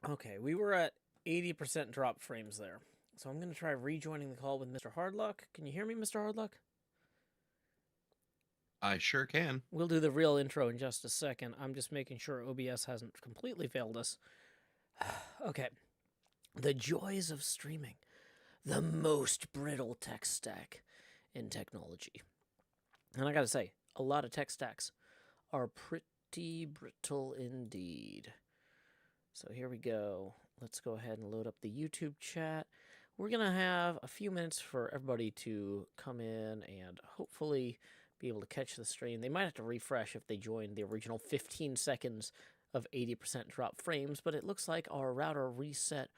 Okay, we were at 80% drop frames there. So I'm going to try rejoining the call with Mr. Hardluck. Can you hear me, Mr. Hardluck? I sure can. We'll do the real intro in just a second. I'm just making sure OBS hasn't completely failed us. Okay. The joys of streaming. The most brittle tech stack in technology. And I gotta say, a lot of tech stacks are pretty brittle indeed. So here we go. Let's go ahead and load up the YouTube chat. We're going to have a few minutes for everybody to come in and hopefully be able to catch the stream. They might have to refresh if they joined the original 15 seconds of 80% drop frames, but it looks like our router reset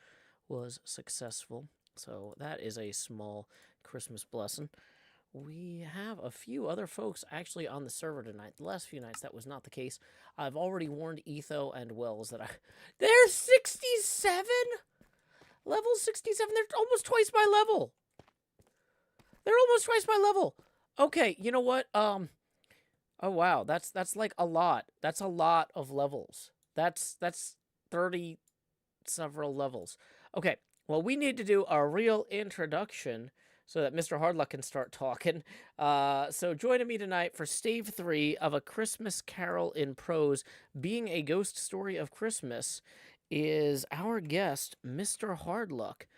was successful. So that is a small Christmas blessing. We have a few other folks actually on the server tonight. The last few nights that was not the case. I've already warned Etho and Wells that they're 67? Level 67? They're almost twice my level. They're almost twice my level. Okay, you know what? Oh wow, that's like a lot. That's a lot of levels. That's 30 several levels. Okay, well we need to do a real introduction so that Mr. Hardluck can start talking. So joining me tonight for Stave 3 of A Christmas Carol in Prose, being a ghost story of Christmas, is our guest, Mr. Hardluck,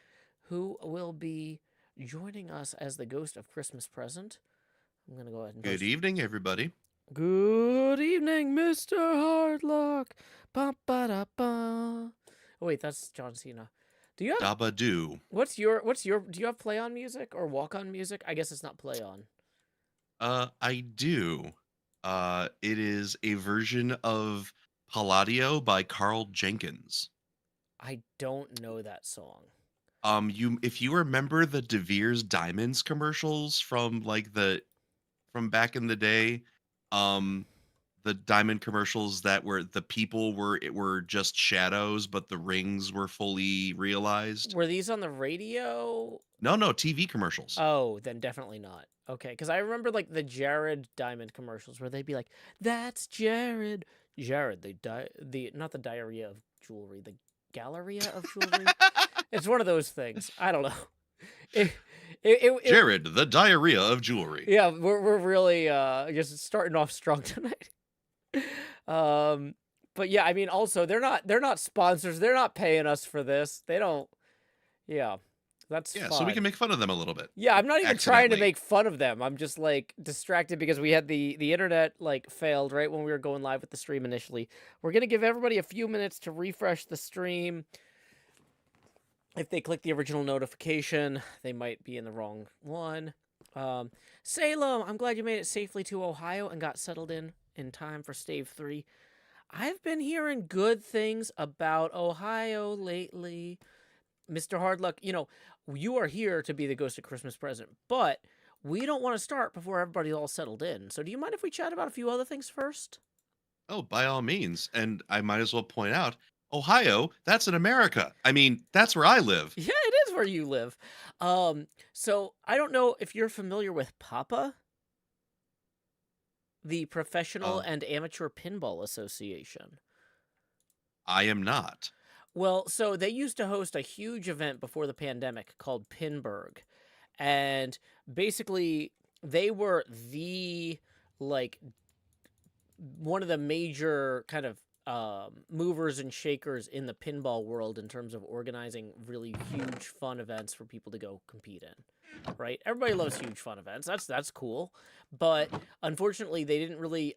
who will be joining us as the ghost of Christmas Present. I'm going to go ahead and Good evening, everybody. Good evening, Mr. Hardluck. Ba-ba-da-ba. Oh, wait, that's John Cena. Do you have Dabadoo. What's your do you have play on music or walk on music? I guess it's not play on. I do. It is a version of Palladio by Carl Jenkins. I don't know that song. If you remember the De Beers Diamonds commercials from from back in the day, the diamond commercials that were the people were just shadows, but the rings were fully realized. Were these on the radio? No, TV commercials. Oh, then definitely not. Okay, because I remember like the Jared Diamond commercials where they'd be like, "That's Jared, Jared, the not the diarrhea of jewelry, the galleria of jewelry." It's one of those things. I don't know. Jared, the diarrhea of jewelry. Yeah, we're really just starting off strong tonight. But yeah, I mean, also they're not sponsors. They're not paying us for this. They don't. Yeah, that's Yeah, fine. so we can make fun of them a little bit. Yeah, I'm not even trying to make fun of them. I'm just like distracted because we had the internet like failed right when we were going live with the stream initially. We're gonna give everybody a few minutes to refresh the stream. If they click the original notification, they might be in the wrong one. Salem, I'm glad you made it safely to Ohio and got settled in time for Stave 3. I've been hearing good things about Ohio lately. Mr. Hardluck, you know, you are here to be the ghost of Christmas Present, but we don't want to start before everybody's all settled in. So do you mind if we chat about a few other things first? Oh, by all means. And I might as well point out, Ohio, that's in America. I mean, that's where I live. Yeah, it is where you live. So I don't know if you're familiar with Papa, the Professional and Amateur Pinball Association. I am not. Well, so they used to host a huge event before the pandemic called Pinburg. And basically, they were one of the major kind of movers and shakers in the pinball world in terms of organizing really huge fun events for people to go compete in, right? Everybody loves huge fun events. That's cool. But unfortunately, they didn't really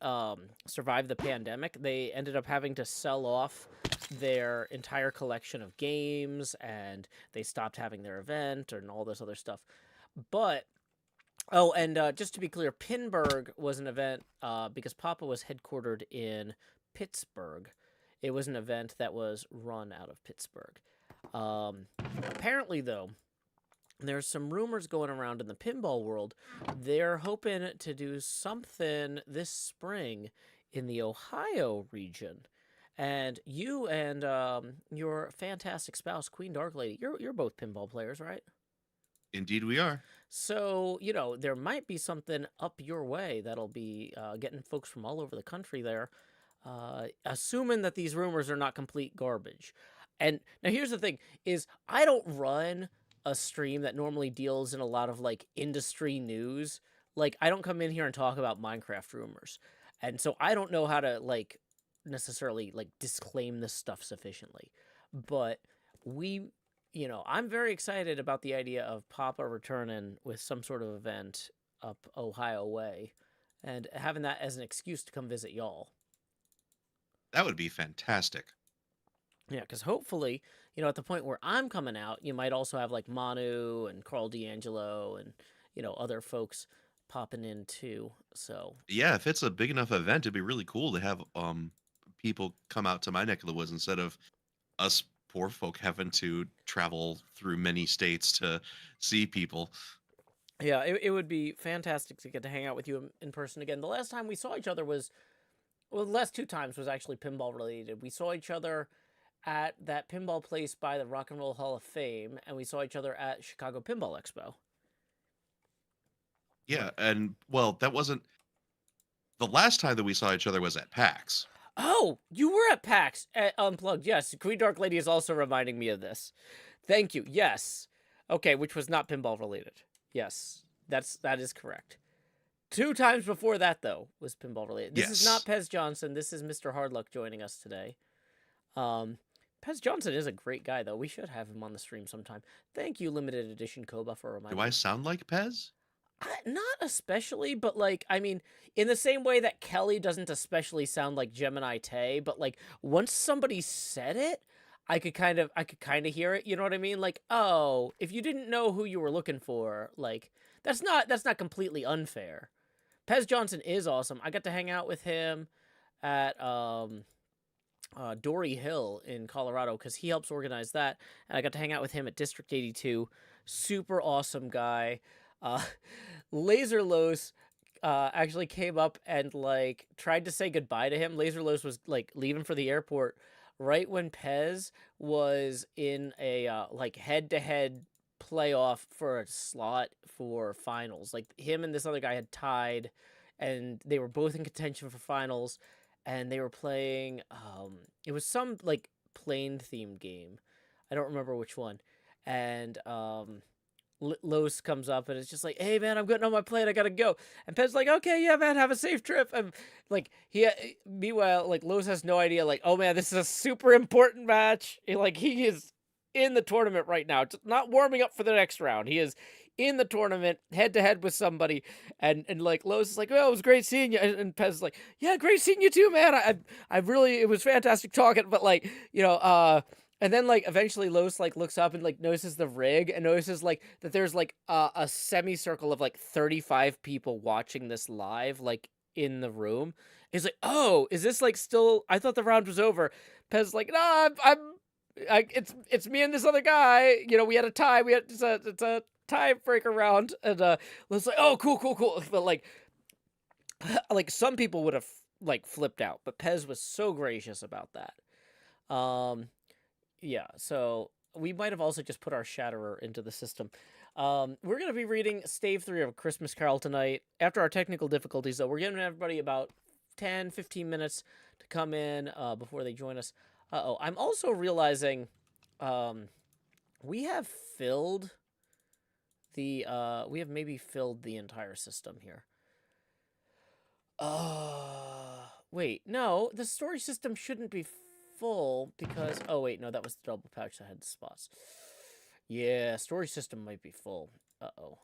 survive the pandemic. They ended up having to sell off their entire collection of games, and they stopped having their event and all this other stuff. But oh, and just to be clear, Pinburg was an event because Papa was headquartered in Pittsburgh. It was an event that was run out of Pittsburgh. Apparently, though, there's some rumors going around in the pinball world. They're hoping to do something this spring in the Ohio region. And you and your fantastic spouse, Queen Dark Lady, you're both pinball players, right? Indeed we are. So, you know, there might be something up your way that'll be getting folks from all over the country there, assuming that these rumors are not complete garbage. And now here's the thing is I don't run a stream that normally deals in a lot of like industry news. Like I don't come in here and talk about Minecraft rumors. And so I don't know how to like necessarily like disclaim this stuff sufficiently. But we, I'm very excited about the idea of Papa returning with some sort of event up Ohio way and having that as an excuse to come visit y'all. That would be fantastic. Yeah, because hopefully, at the point where I'm coming out, you might also have like Manu and Carl D'Angelo and, other folks popping in too. So, Yeah, if it's a big enough event, it'd be really cool to have people come out to my neck of the woods instead of us poor folk having to travel through many states to see people. yeah, it would be fantastic to get to hang out with you in person again. The last time we saw each other was, well, the last two times was actually pinball related. We saw each other at that pinball place by the Rock and Roll Hall of Fame, and we saw each other at Chicago Pinball Expo. Yeah, and well, that wasn't the last time that we saw each other was at PAX. Oh, you were at PAX at Unplugged. Yes, Queen Dark Lady is also reminding me of this. Thank you. Yes. Okay, which was not pinball related. Yes, that is correct. Two times before that though was pinball related. This is not Yes. Pez Johnson. This is Mr. Hardluck joining us today. Um, Pez Johnson is a great guy though. We should have him on the stream sometime. Thank you, limited edition Koba, for reminding Do I me. sound like Pez? Not especially, but like I mean, in the same way that Kelly doesn't especially sound like Gemini Tay, but like once somebody said it, I could kind of hear it. You know what I mean? Like, oh, if you didn't know who you were looking for, like that's not completely unfair. Pez Johnson is awesome. I got to hang out with him at Dory Hill in Colorado because he helps organize that, and I got to hang out with him at District 82. Super awesome guy. Uh, Laser Los actually came up and like tried to say goodbye to him. Laser Los was like leaving for the airport right when Pez was in a like head-to-head playoff for a slot for finals. Like him and this other guy had tied, and they were both in contention for finals, and they were playing. It was some like plane themed game. I don't remember which one, and Los comes up and it's just like, "Hey man, I'm getting on my plane. I gotta go." And Pez's like, "Okay, yeah, man, have a safe trip." And like meanwhile, like Los has no idea. Like, oh man, this is a super important match. He is in the tournament right now, not warming up for the next round. He is in the tournament, head to head with somebody. And like Los is like, "Oh, it was great seeing you." And Pez is like, "Yeah, great seeing you too, man. I really, it was fantastic talking." But like, and then like eventually Los like looks up and like notices the rig and notices like that there's like a semicircle of like 35 people watching this live like in the room. He's like, "Oh, is this like still? I thought the round was over." Pez like, "No, it's me and this other guy. We had a tie. It's a tiebreaker round." And Los like, "Oh, cool, cool, cool." But like like some people would have like flipped out, but Pez was so gracious about that. Yeah, so we might have also just put our Shatterer into the system. We're going to be reading Stave 3 of A Christmas Carol tonight. After our technical difficulties, though, we're giving everybody about 10, 15 minutes to come in before they join us. Uh-oh, I'm also realizing we have filled we have maybe filled the entire system here. Wait, no, the storage system shouldn't be full because oh wait, no, that was the double pouch that had the spots. Yeah, storage system might be full. Uh-oh.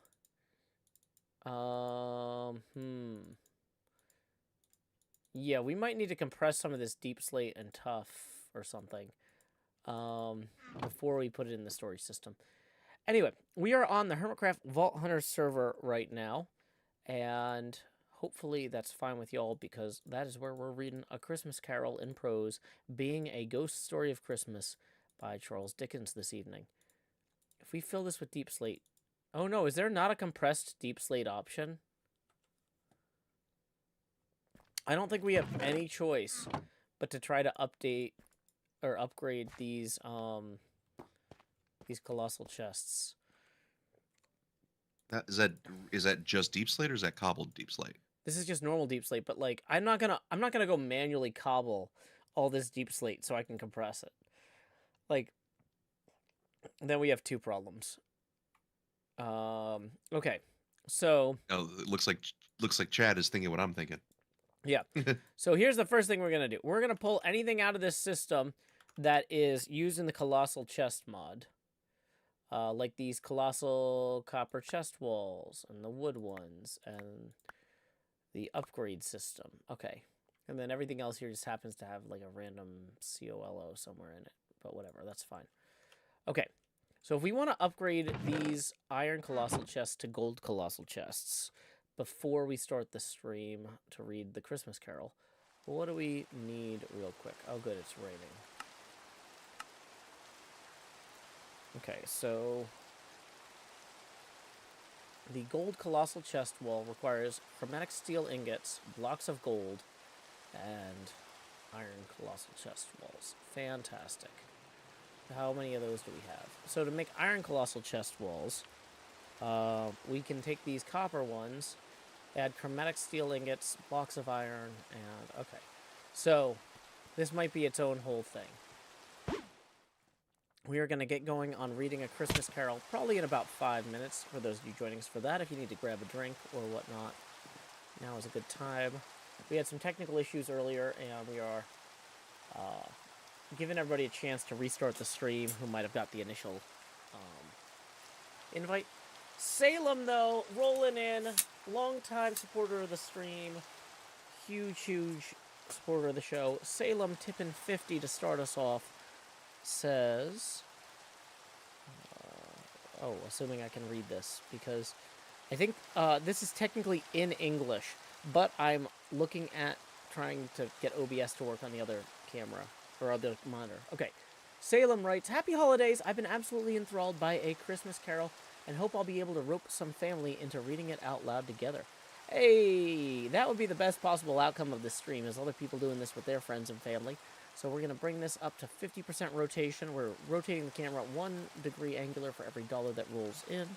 Yeah, we might need to compress some of this deep slate and tough or something before we put it in the storage system. Anyway, we are on the Hermitcraft Vault Hunter server right now, and hopefully that's fine with y'all because that is where we're reading A Christmas Carol in prose, being a ghost story of Christmas by Charles Dickens this evening. If we fill this with deep slate, oh no, is there not a compressed deep slate option? I don't think we have any choice but to try to update or upgrade these colossal chests. Is that just deep slate or is that cobbled deep slate? This is just normal deep slate, but like I'm not gonna go manually cobble all this deep slate so I can compress it. Like, then we have two problems. Okay. So, Oh, it looks like Chad is thinking what I'm thinking. yeah. So here's the first thing we're going to do. We're going to pull anything out of this system that is used in the Colossal Chest mod. Like these colossal copper chest walls and the wood ones and the upgrade system. Okay. And then everything else here just happens to have like a random COLO somewhere in it. But whatever, that's fine. Okay. So if we want to upgrade these iron colossal chests to gold colossal chests before we start the stream to read the Christmas Carol, what do we need real quick? Oh, good, it's raining. Okay, so the gold colossal chest wall requires chromatic steel ingots, blocks of gold, and iron colossal chest walls. Fantastic. How many of those do we have? So to make iron colossal chest walls, we can take these copper ones, add chromatic steel ingots, blocks of iron, and okay. So this might be its own whole thing. We are going to get going on reading A Christmas Carol probably in about 5 minutes for those of you joining us for that. If you need to grab a drink or whatnot, now is a good time. We had some technical issues earlier, and we are giving everybody a chance to restart the stream who might have got the initial invite. Salem, though, rolling in, longtime supporter of the stream, huge supporter of the show. Salem tipping 50 to start us off. Says, assuming I can read this, because I think this is technically in English, but I'm looking at trying to get OBS to work on the other camera, or other monitor. Okay, Salem writes, Happy Holidays, I've been absolutely enthralled by A Christmas Carol, and hope I'll be able to rope some family into reading it out loud together. Hey, that would be the best possible outcome of this stream, is other people doing this with their friends and family. So we're going to bring this up to 50% rotation. We're rotating the camera 1 degree angular for every dollar that rolls in.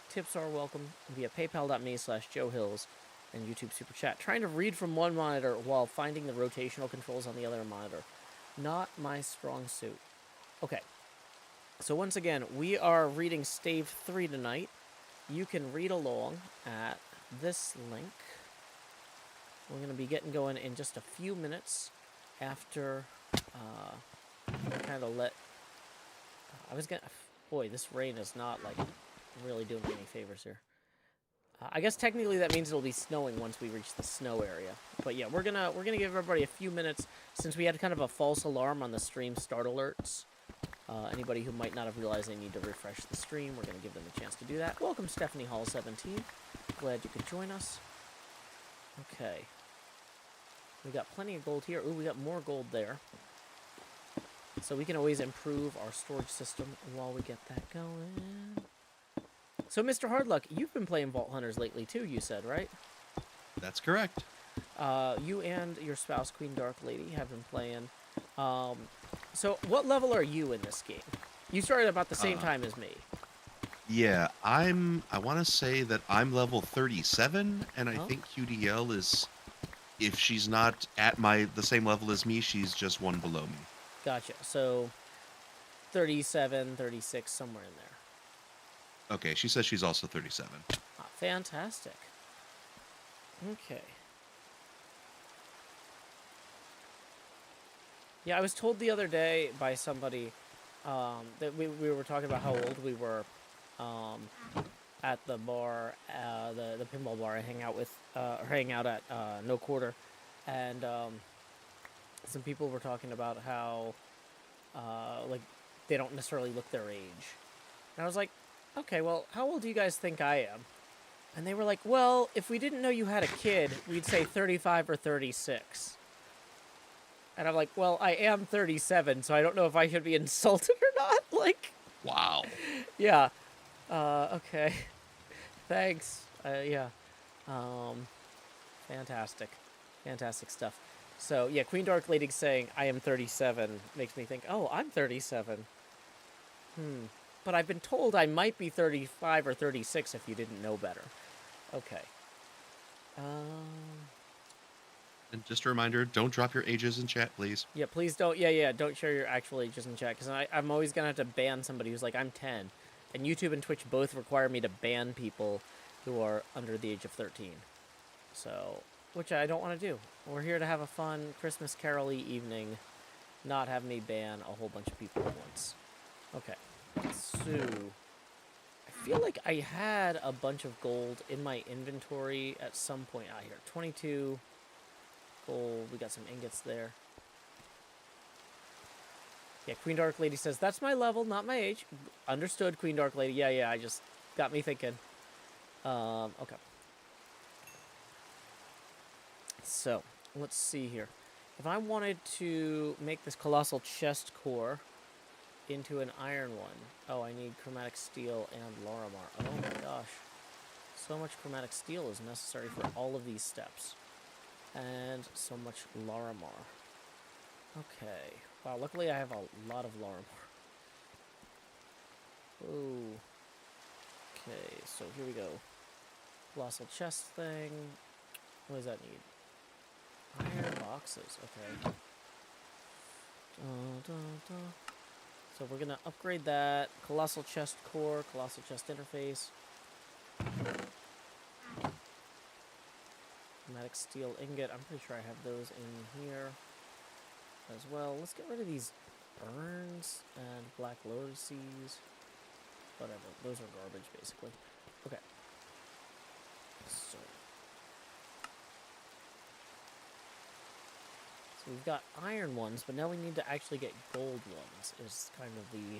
Tips are welcome via paypal.me/JoeHills and YouTube Super Chat. Trying to read from one monitor while finding the rotational controls on the other monitor. Not my strong suit. Okay. So once again, we are reading Stave 3 tonight. You can read along at this link. We're going to be getting going in just a few minutes after kind of let... I was going to... Boy, this rain is not, like, really doing me any favors here. I guess technically that means it'll be snowing once we reach the snow area. But yeah, we're gonna give everybody a few minutes since we had kind of a false alarm on the stream start alerts. Anybody who might not have realized they need to refresh the stream, we're gonna give them a chance to do that. Welcome, Stephanie Hall 17. Glad you could join us. Okay. We got plenty of gold here. Ooh, we got more gold there. So we can always improve our storage system while we get that going. So, Mr. Hardluck, you've been playing Vault Hunters lately, too, you said, right? That's correct. You and your spouse, Queen Dark Lady, have been playing. So, what level are you in this game? You started about the same time as me. Yeah, I want to say that I'm level 37, and I think QDL is, if she's not at the same level as me, she's just one below me. Gotcha. So, 37, 36, somewhere in there. Okay, she says she's also 37. Ah, fantastic. Okay. Yeah, I was told the other day by somebody that we were talking about how old we were at the bar, the pinball bar I hang out at No Quarter, and some people were talking about how like they don't necessarily look their age, and I was like, okay, well, how old do you guys think I am? And they were like, well, if we didn't know you had a kid, we'd say 35 or 36. And I'm like, well, I am 37, so I don't know if I should be insulted or not. Like, wow. Yeah. Okay. Thanks. Yeah. Fantastic. Fantastic stuff. So, yeah, Queen Dark Lady saying, I am 37, makes me think, oh, I'm 37. But I've been told I might be 35 or 36 if you didn't know better. Okay. And just a reminder, don't drop your ages in chat, please. Yeah, please don't. Yeah, don't share your actual ages in chat, because I'm always gonna have to ban somebody who's like, I'm 10, and YouTube and Twitch both require me to ban people who are under the age of 13. So, which I don't want to do. We're here to have a fun Christmas carol-y evening, not have me ban a whole bunch of people at once. Okay, so I feel like I had a bunch of gold in my inventory at some point out here. 22 gold. We got some ingots there. Yeah, Queen Dark Lady says, that's my level, not my age. Understood, Queen Dark Lady. Yeah, I just got me thinking. Okay. So, let's see here. If I wanted to make this colossal chest core into an iron one, oh, I need chromatic steel and Lorimar. Oh my gosh. So much chromatic steel is necessary for all of these steps. And so much Lorimar. Okay. Wow, luckily I have a lot of Lorimar. Ooh. Okay, so here we go. Colossal chest thing. What does that need? Iron boxes, okay. So we're gonna upgrade that. Colossal chest core, colossal chest interface. Chromatic steel ingot. I'm pretty sure I have those in here as well. Let's get rid of these burns and black lotuses. Whatever. Those are garbage, basically. Okay. So we've got iron ones, but now we need to actually get gold ones, is kind of the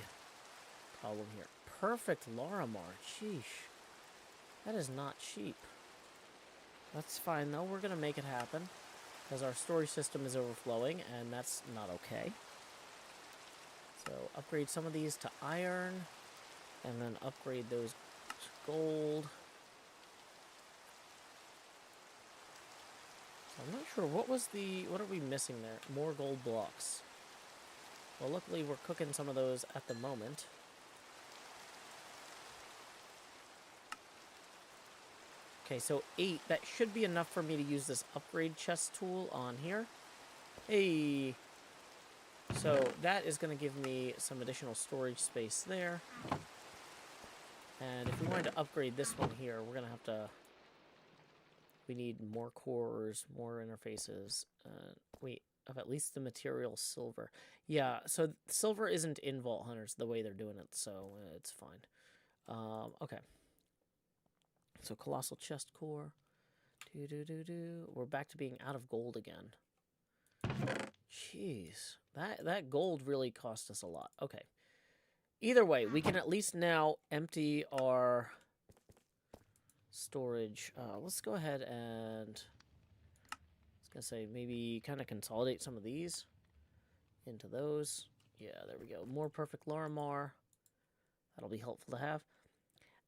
problem here. Perfect Lorimar. Sheesh. That is not cheap. That's fine, though. We're going to make it happen, because our storage system is overflowing, and that's not okay. So upgrade some of these to iron, and then upgrade those to gold. I'm not sure, what are we missing there? More gold blocks. Well, luckily we're cooking some of those at the moment. Okay, so 8, that should be enough for me to use this upgrade chest tool on here. Hey! So that is going to give me some additional storage space there. And if we wanted to upgrade this one here, we're going to have to... We need more cores, more interfaces. We have at least the material silver. Yeah, so silver isn't in Vault Hunters the way they're doing it, so it's fine. Okay. So colossal chest core. We're back to being out of gold again. Jeez, that gold really cost us a lot. Okay. Either way, we can at least now empty our storage. Let's go ahead and I was gonna say maybe kind of consolidate some of these into those. Yeah, there we go. More perfect Lorimar. That'll be helpful to have.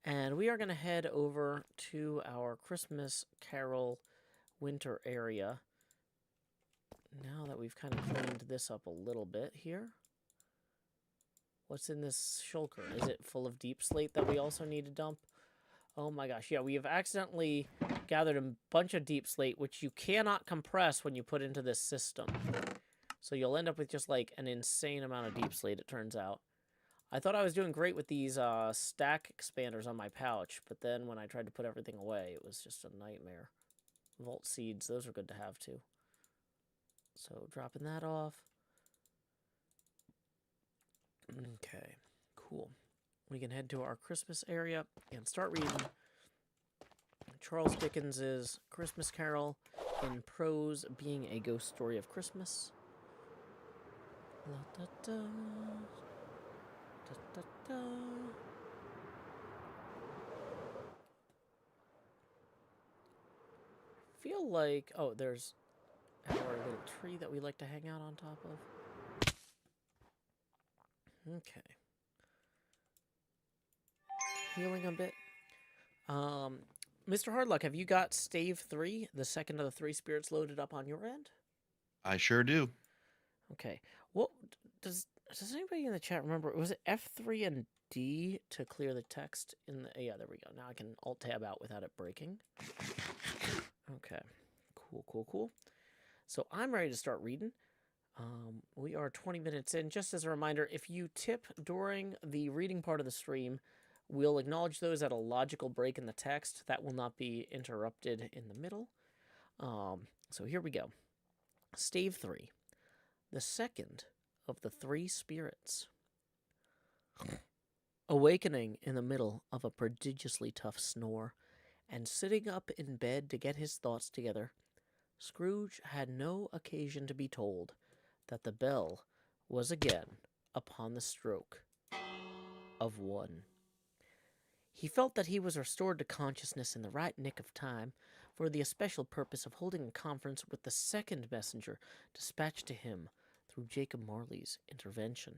And we are gonna head over to our Christmas Carol winter area. Now that we've kind of cleaned this up a little bit here. What's in this shulker? Is it full of deep slate that we also need to dump? Oh my gosh, yeah, we have accidentally gathered a bunch of deep slate, which you cannot compress when you put into this system. So you'll end up with just like an insane amount of deep slate, it turns out. I thought I was doing great with these stack expanders on my pouch, but then when I tried to put everything away, it was just a nightmare. Vault seeds, those are good to have too. So dropping that off. Okay, cool. We can head to our Christmas area and start reading Charles Dickens's Christmas Carol in prose, being a ghost story of Christmas. La, da, da. Da, da, da. Feel like, oh, there's our little tree that we like to hang out on top of. Okay. Healing a bit. Mr. Hardluck, have you got Stave 3, the second of the 3 spirits, loaded up on your end? I sure do. Okay. What does anybody in the chat remember? Was it F3 and D to clear the text in the... Yeah, there we go. Now I can Alt-Tab out without it breaking. Okay. Cool. So I'm ready to start reading. We are 20 minutes in. Just as a reminder, if you tip during the reading part of the stream, we'll acknowledge those at a logical break in the text. That will not be interrupted in the middle. So here we go. Stave 3. The second of the three spirits. Awakening in the middle of a prodigiously tough snore, and sitting up in bed to get his thoughts together, Scrooge had no occasion to be told that the bell was again upon the stroke of 1. He felt that he was restored to consciousness in the right nick of time for the especial purpose of holding a conference with the second messenger dispatched to him through Jacob Marley's intervention.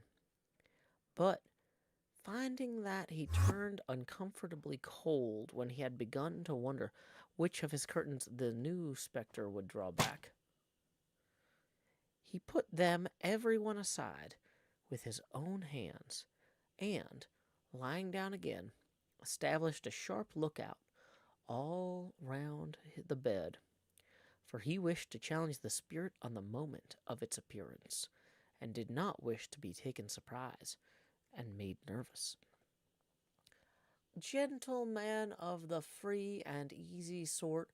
But finding that he turned uncomfortably cold when he had begun to wonder which of his curtains the new spectre would draw back, he put them every one aside with his own hands, and, lying down again, established a sharp lookout all round the bed, for he wished to challenge the spirit on the moment of its appearance, and did not wish to be taken surprise and made nervous. Gentlemen of the free and easy sort,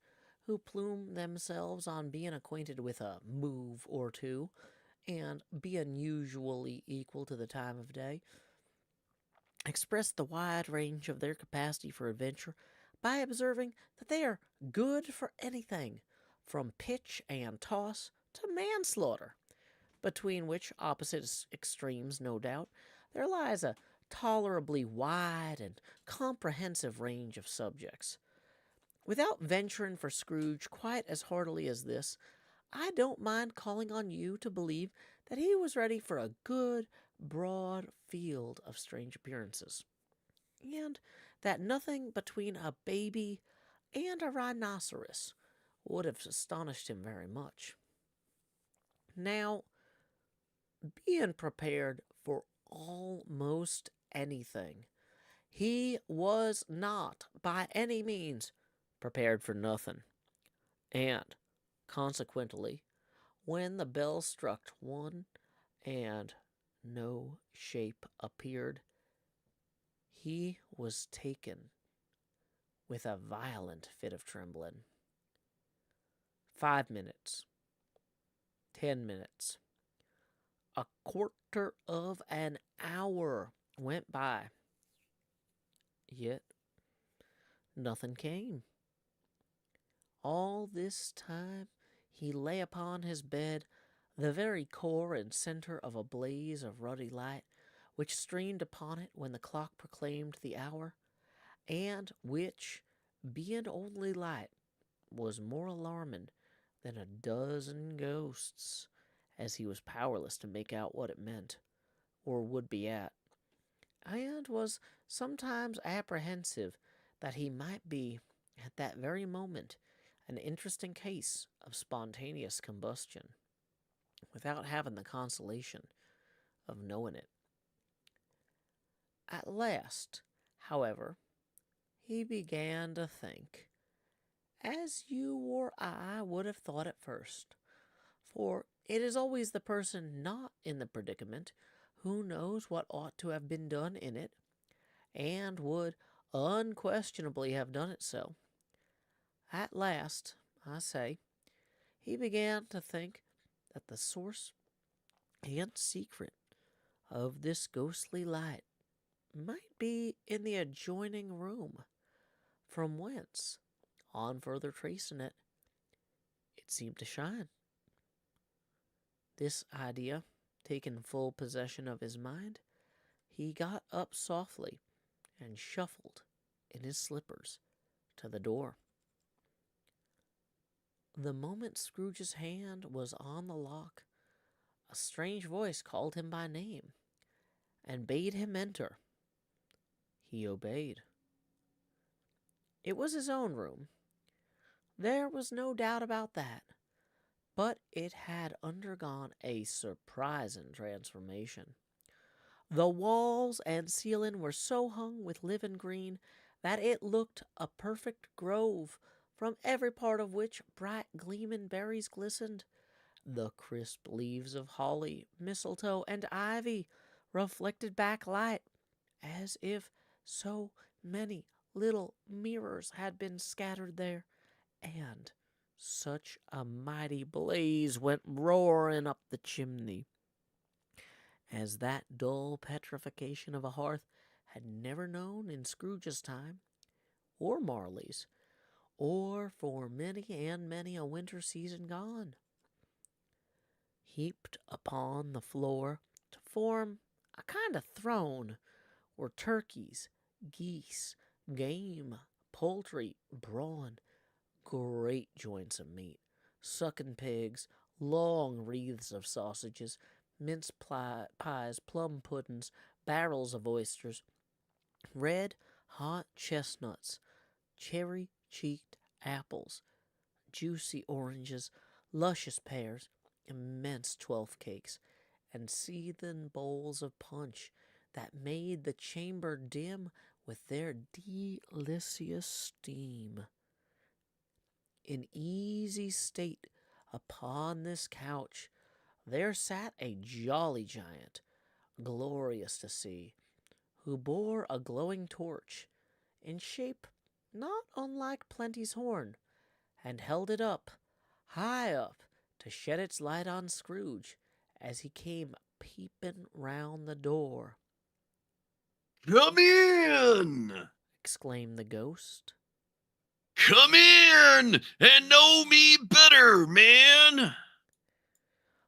who plume themselves on being acquainted with a move or two, and being usually equal to the time of day, express the wide range of their capacity for adventure by observing that they are good for anything, from pitch and toss to manslaughter, between which opposite extremes, no doubt, there lies a tolerably wide and comprehensive range of subjects. Without venturing for Scrooge quite as heartily as this, I don't mind calling on you to believe that he was ready for a good, broad field of strange appearances, and that nothing between a baby and a rhinoceros would have astonished him very much. Now, being prepared for almost anything, he was not by any means prepared for nothing, and consequently, when the bell struck 1 and no shape appeared, he was taken with a violent fit of trembling. 5 minutes, 10 minutes, a quarter of an hour went by, yet nothing came. All this time he lay upon his bed, the very core and center of a blaze of ruddy light, which streamed upon it when the clock proclaimed the hour, and which, being only light, was more alarming than a dozen ghosts, as he was powerless to make out what it meant, or would be at, and was sometimes apprehensive that he might be, at that very moment, an interesting case of spontaneous combustion, without having the consolation of knowing it. At last, however, he began to think, as you or I would have thought at first, for it is always the person not in the predicament who knows what ought to have been done in it, and would unquestionably have done it so. At last, I say, he began to think that the source and secret of this ghostly light might be in the adjoining room, from whence, on further tracing it, it seemed to shine. This idea taking full possession of his mind, he got up softly and shuffled in his slippers to the door. The moment Scrooge's hand was on the lock, a strange voice called him by name and bade him enter. He obeyed. It was his own room. There was no doubt about that, but it had undergone a surprising transformation. The walls and ceiling were so hung with living green that it looked a perfect grove, from every part of which bright gleaming berries glistened, The crisp leaves of holly, mistletoe, and ivy reflected back light as if so many little mirrors had been scattered there, and such a mighty blaze went roaring up the chimney as that dull petrification of a hearth had never known in Scrooge's time, or Marley's, or for many and many a winter season gone. Heaped upon the floor to form a kind of throne were turkeys, geese, game, poultry, brawn, great joints of meat, sucking pigs, long wreaths of sausages, mince pies, plum puddings, barrels of oysters, red hot chestnuts, cherry-cheeked apples, juicy oranges, luscious pears, immense 12th cakes, and seething bowls of punch that made the chamber dim with their delicious steam. In easy state upon this couch there sat a jolly giant, glorious to see, who bore a glowing torch, in shape not unlike Plenty's horn, and held it up, high up, to shed its light on Scrooge as he came peeping round the door. "Come in!" Exclaimed the ghost. "Come in and know me better, man!"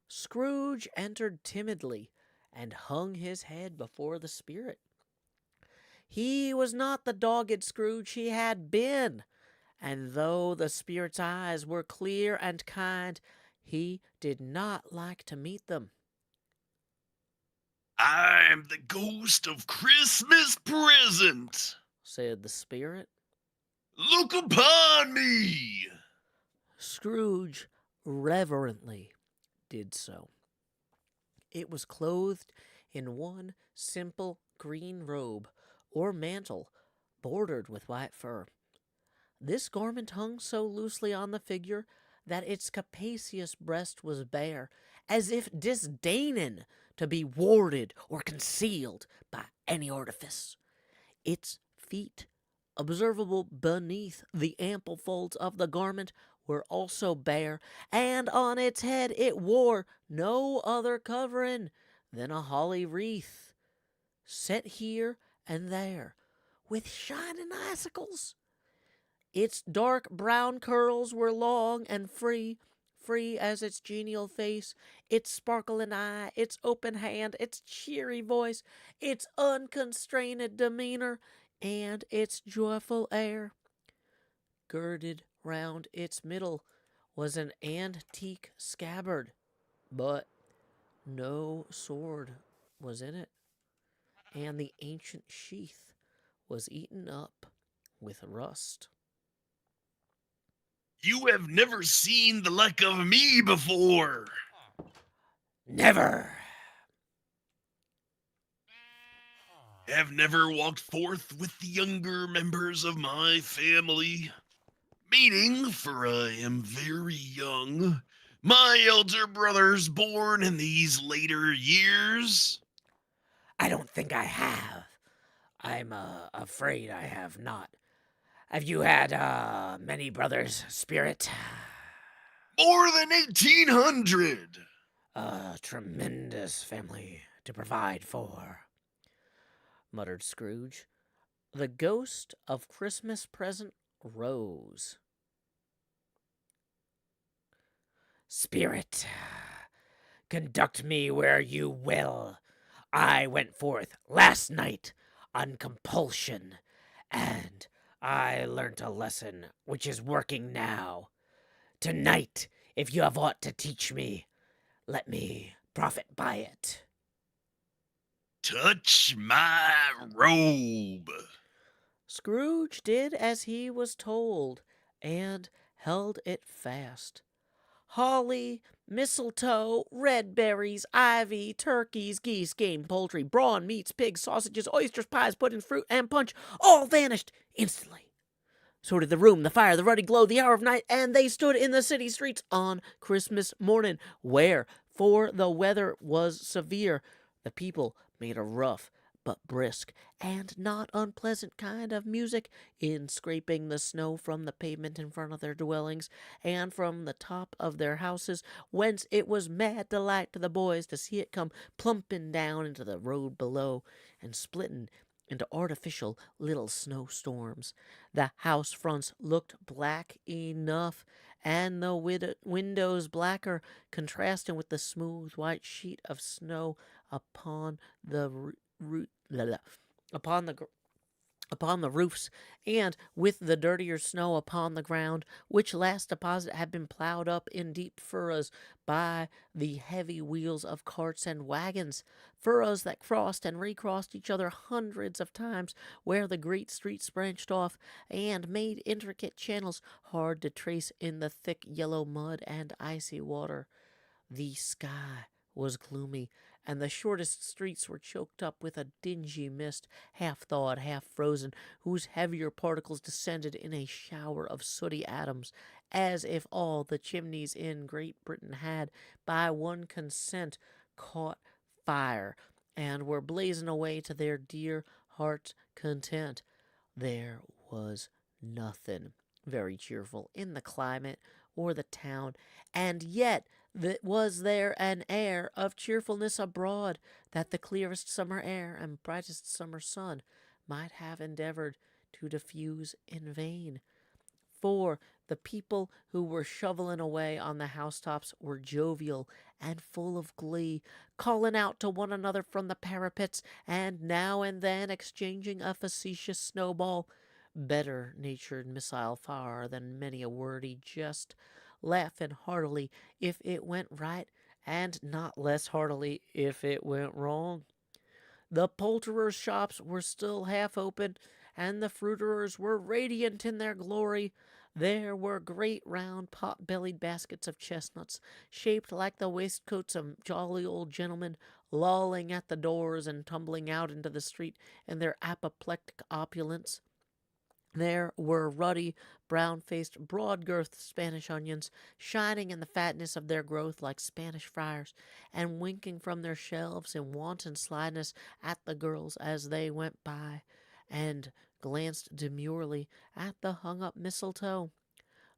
Scrooge entered timidly and hung his head before the spirit. He was not the dogged Scrooge he had been, and though the spirit's eyes were clear and kind, he did not like to meet them. "I'm the ghost of Christmas present," said the spirit. "Look upon me." Scrooge reverently did so. It was clothed in one simple green robe or mantle bordered with white fur. This garment hung so loosely on the figure that its capacious breast was bare, as if disdaining to be warded or concealed by any artifice. Its feet, observable beneath the ample folds of the garment, were also bare, and on its head it wore no other covering than a holly wreath, set here and there with shining icicles. Its dark brown curls were long and free as its genial face, its sparkling eye, its open hand, its cheery voice, its unconstrained demeanor, and its joyful air. Girded round its middle was an antique scabbard, but no sword was in it, and the ancient sheath was eaten up with rust. "You have never seen the like of me before." Never. "Have never walked forth with the younger members of my family, meaning, for I am very young, my elder brothers born in these later years." I don't think I have. I'm afraid I have not. Have you had many brothers, spirit? "More than 1,800. A tremendous family to provide for," muttered Scrooge. The ghost of Christmas present rose. Spirit, conduct me where you will. I went forth last night on compulsion, and I learnt a lesson which is working now. Tonight, if you have aught to teach me, let me profit by it. "Touch my robe." Scrooge did as he was told, and held it fast. Holly, mistletoe, red berries, ivy, turkeys, geese, game, poultry, brawn, meats, pigs, sausages, oysters, pies, puddings, fruit, and punch all vanished instantly. So did the room, the fire, the ruddy glow, the hour of night, and they stood in the city streets on Christmas morning, where, for the weather was severe, the people made a rough but brisk and not unpleasant kind of music in scraping the snow from the pavement in front of their dwellings and from the top of their houses, whence it was mad delight to the boys to see it come plumping down into the road below and splitting into artificial little snowstorms. The house fronts looked black enough, and the windows blacker, contrasting with the smooth white sheet of snow upon the upon the upon the roofs, and with the dirtier snow upon the ground, which last deposit had been plowed up in deep furrows by the heavy wheels of carts and wagons, furrows that crossed and recrossed each other hundreds of times, where the great streets branched off, and made intricate channels hard to trace in the thick yellow mud and icy water. The sky was gloomy, and the shortest streets were choked up with a dingy mist, half thawed, half frozen, whose heavier particles descended in a shower of sooty atoms, as if all the chimneys in Great Britain had, by one consent, caught fire, and were blazing away to their dear hearts' content. There was nothing very cheerful in the climate or the town, and yet was there an air of cheerfulness abroad that the clearest summer air and brightest summer sun might have endeavored to diffuse in vain. For the people who were shoveling away on the housetops were jovial and full of glee, calling out to one another from the parapets, and now and then exchanging a facetious snowball, better natured missile far than many a wordy jest, laughing heartily if it went right, and not less heartily if it went wrong. The poulterers' shops were still half open, and the fruiterers were radiant in their glory. There were great round pot-bellied baskets of chestnuts, shaped like the waistcoats of jolly old gentlemen, lolling at the doors and tumbling out into the street in their apoplectic opulence. There were ruddy, brown-faced, broad-girthed Spanish onions, shining in the fatness of their growth like Spanish friars, and winking from their shelves in wanton slyness at the girls as they went by, and glanced demurely at the hung-up mistletoe.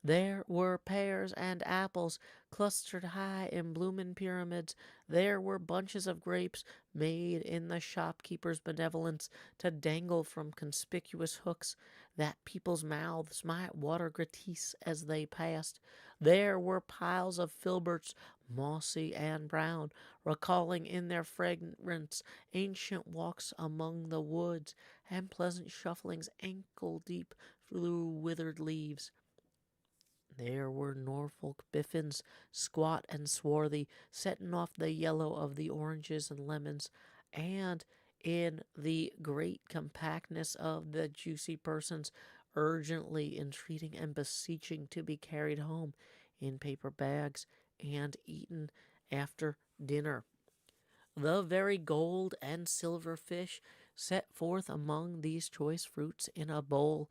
There were pears and apples clustered high in blooming pyramids. There were bunches of grapes made in the shopkeeper's benevolence to dangle from conspicuous hooks that people's mouths might water gratis as they passed. There were piles of filberts, mossy and brown, recalling in their fragrance ancient walks among the woods and pleasant shufflings ankle deep through withered leaves. There were Norfolk biffins, squat and swarthy, setting off the yellow of the oranges and lemons, and in the great compactness of the juicy persons, urgently entreating and beseeching to be carried home in paper bags and eaten after dinner. The very gold and silver fish set forth among these choice fruits in a bowl,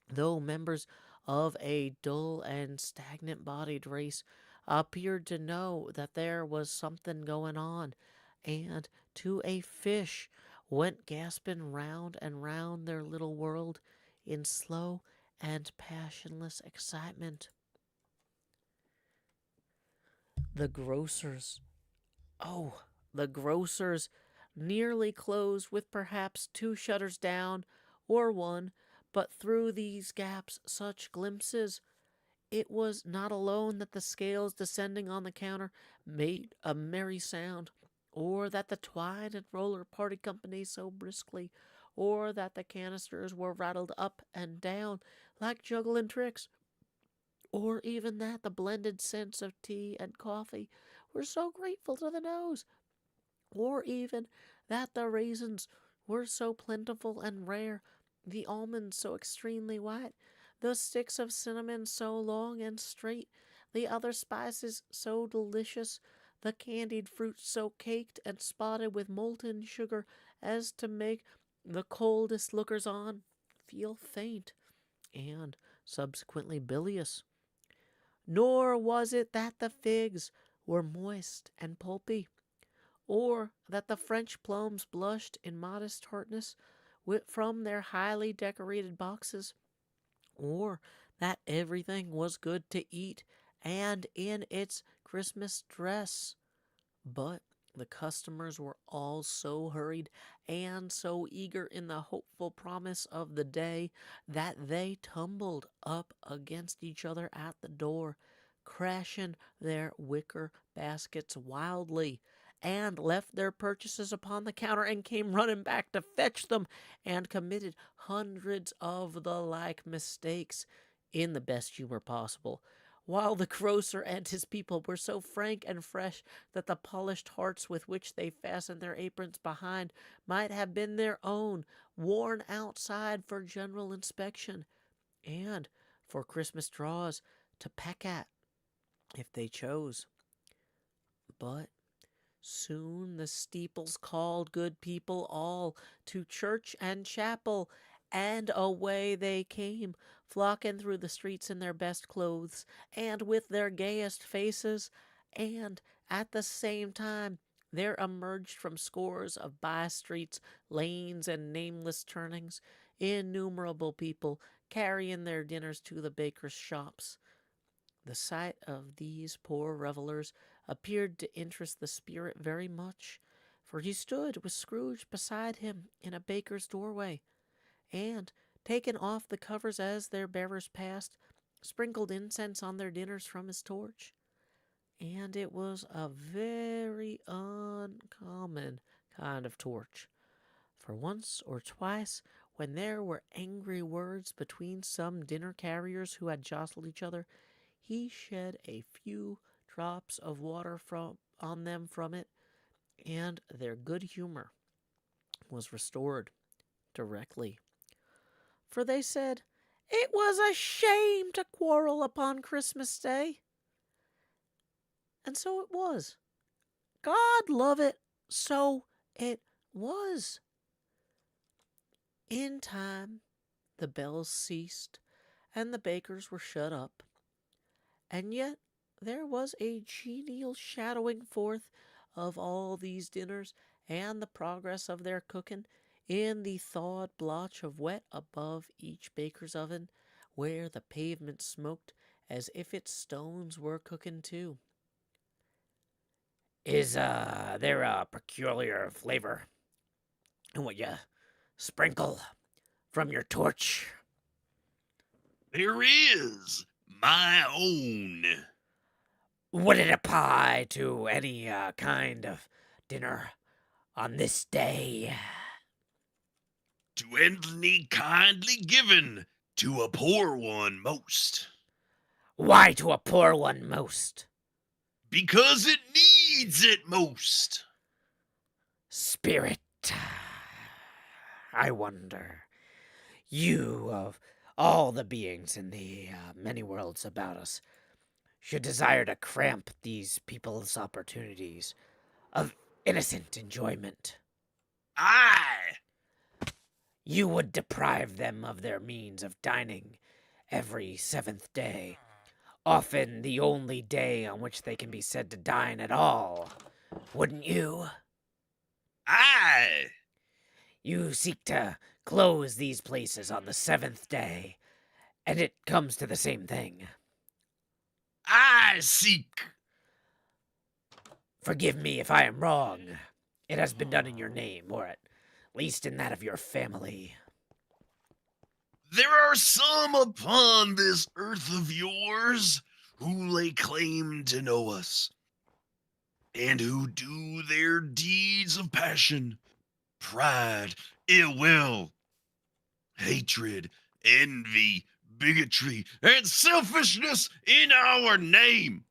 though members of a dull and stagnant bodied race, appeared to know that there was something going on, and to a fish went gasping round and round their little world in slow and passionless excitement. The grocers, oh, the grocers, nearly closed with perhaps two shutters down, or one, but through these gaps such glimpses. It was not alone that the scales descending on the counter made a merry sound, or that the twine and roller party company so briskly, or that the canisters were rattled up and down like juggling tricks, or even that the blended scents of tea and coffee were so grateful to the nose, or even that the raisins were so plentiful and rare, the almonds so extremely white, the sticks of cinnamon so long and straight, the other spices so delicious, the candied fruits so caked and spotted with molten sugar as to make the coldest lookers on feel faint. and subsequently bilious. Nor was it that the figs were moist and pulpy, or that the French plums blushed in modest tartness from their highly decorated boxes, or that everything was good to eat and in its Christmas dress. But the customers were all so hurried and so eager in the hopeful promise of the day that they tumbled up against each other at the door, crashing their wicker baskets wildly, and left their purchases upon the counter and came running back to fetch them, and committed hundreds of the like mistakes in the best humor possible, while the grocer and his people were so frank and fresh that the polished hearts with which they fastened their aprons behind might have been their own, worn outside for general inspection, and for Christmas draws to peck at, if they chose. But soon the steeples called good people all to church and chapel, and away they came, flocking through the streets in their best clothes, and with their gayest faces, and at the same time there emerged from scores of by-streets, lanes, and nameless turnings innumerable people carrying their dinners to the bakers' shops. The sight of these poor revelers appeared to interest the spirit very much, for he stood with Scrooge beside him in a baker's doorway, and, taking off the covers as their bearers passed, sprinkled incense on their dinners from his torch. And it was a very uncommon kind of torch, for once or twice, when there were angry words between some dinner carriers who had jostled each other, he shed a few drops of water on them from it, and their good humor was restored directly. For they said, "It was a shame to quarrel upon Christmas Day." And so it was. God love it, so it was. In time, the bells ceased, and the bakers were shut up. And yet there was a genial shadowing forth of all these dinners and the progress of their cooking in the thawed blotch of wet above each baker's oven, where the pavement smoked as if its stones were cooking too. Is there a peculiar flavor in what you sprinkle from your torch? There is my own. Would it apply to any kind of dinner on this day? To any kindly given, to a poor one most. Why to a poor one most? Because it needs it most. Spirit, I wonder, you of all the beings in the many worlds about us, should desire to cramp these people's opportunities of innocent enjoyment. Aye. You would deprive them of their means of dining every seventh day, often the only day on which they can be said to dine at all, wouldn't you? Aye. You seek to close these places on the seventh day, and it comes to the same thing. I seek. Forgive me if I am wrong. It has been done in your name, or at least in that of your family. There are some upon this earth of yours who lay claim to know us, and who do their deeds of passion, pride, ill will, hatred, envy, bigotry, and selfishness in our name,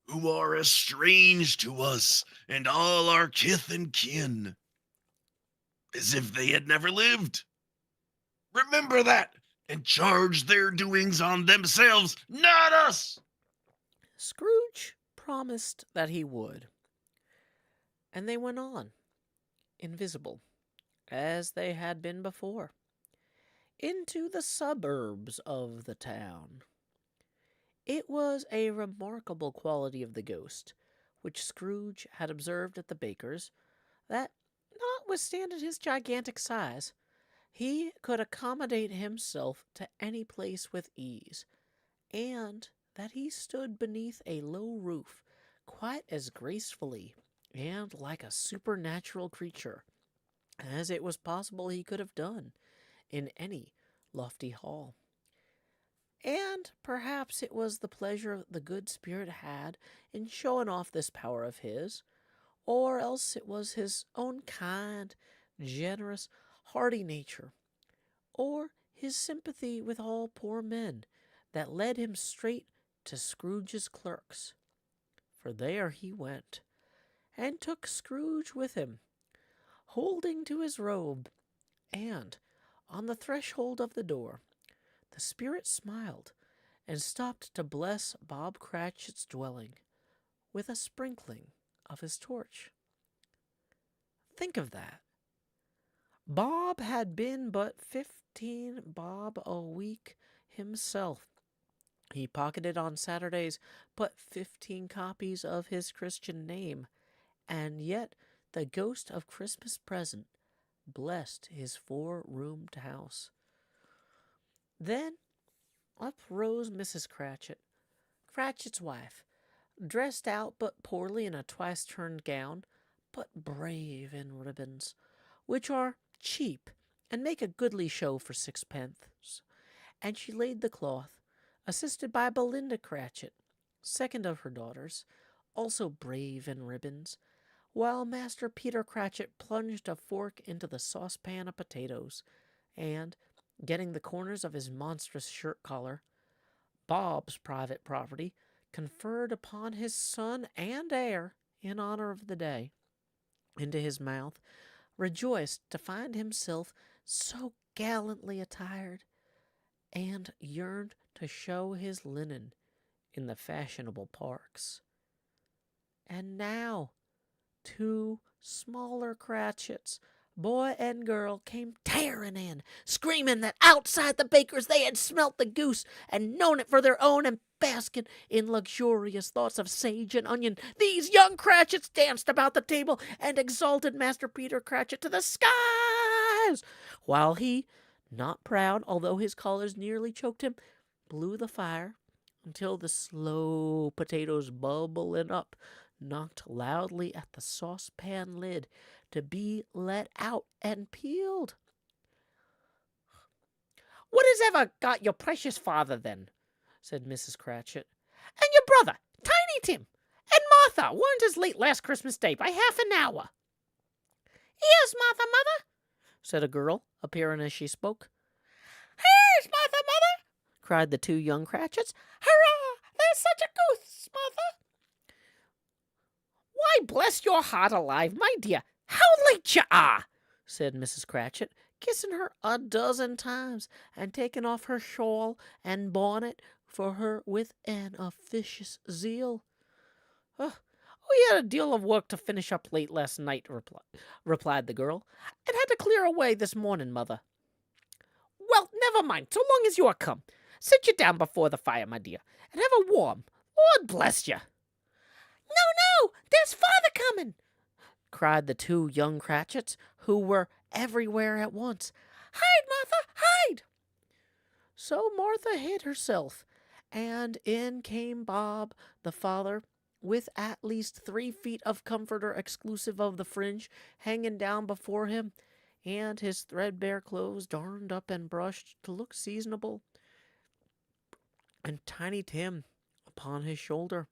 who are as strange to us and all our kith and kin as if they had never lived. Remember that, and charge their doings on themselves, not us. Scrooge promised that he would, and they went on, invisible, as they had been before. into the suburbs of the town. It was a remarkable quality of the ghost, which Scrooge had observed at the baker's, that, notwithstanding his gigantic size, he could accommodate himself to any place with ease, and that he stood beneath a low roof quite as gracefully and like a supernatural creature as it was possible he could have done in any lofty hall. And perhaps it was the pleasure the good spirit had in showing off this power of his, or else it was his own kind, generous, hearty nature, or his sympathy with all poor men, that led him straight to Scrooge's clerks. For there he went, and took Scrooge with him, holding to his robe, and, on the threshold of the door, the spirit smiled, and stopped to bless Bob Cratchit's dwelling with a sprinkling of his torch. Think of that. Bob had been but 15 bob a week himself. He pocketed on Saturdays but 15 copies of his Christian name, and yet the ghost of Christmas present blessed his 4-roomed house. Then up rose Mrs. Cratchit, Cratchit's wife, dressed out but poorly in a twice-turned gown, but brave in ribbons, which are cheap and make a goodly show for 6 pence. And she laid the cloth, assisted by Belinda Cratchit, second of her daughters, also brave in ribbons, while Master Peter Cratchit plunged a fork into the saucepan of potatoes, and, getting the corners of his monstrous shirt collar, Bob's private property, conferred upon his son and heir, in honor of the day, into his mouth, rejoiced to find himself so gallantly attired, and yearned to show his linen in the fashionable parks. And now 2 smaller Cratchits, boy and girl, came tearing in, screaming that outside the baker's they had smelt the goose and known it for their own, and basking in luxurious thoughts of sage and onion. These young Cratchits danced about the table and exalted Master Peter Cratchit to the skies, while he, not proud, although his collars nearly choked him, blew the fire until the slow potatoes bubbling up knocked loudly at the saucepan lid to be let out and peeled. "What has ever got your precious father, then?" said Mrs. Cratchit. "And your brother, Tiny Tim, and Martha weren't as late last Christmas Day by half an hour." "Here's Martha, mother," said a girl, appearing as she spoke. "Here's Martha, mother," cried the 2 young Cratchits. "Hurrah! There's such a goose, Martha." "Why, bless your heart alive, my dear, how late you are!" said Mrs. Cratchit, kissing her a dozen times, and taking off her shawl and bonnet for her with an officious zeal. "We had a deal of work to finish up late last night," replied the girl, "and had to clear away this morning, mother." "Well, never mind, so long as you are come. Sit you down before the fire, my dear, and have a warm. Lord bless you." "No, there's father coming," cried the 2 young Cratchits, who were everywhere at once. "Hide, Martha, hide!" So Martha hid herself, and in came Bob, the father, with at least 3 feet of comforter exclusive of the fringe hanging down before him, and his threadbare clothes darned up and brushed to look seasonable, and Tiny Tim upon his shoulder.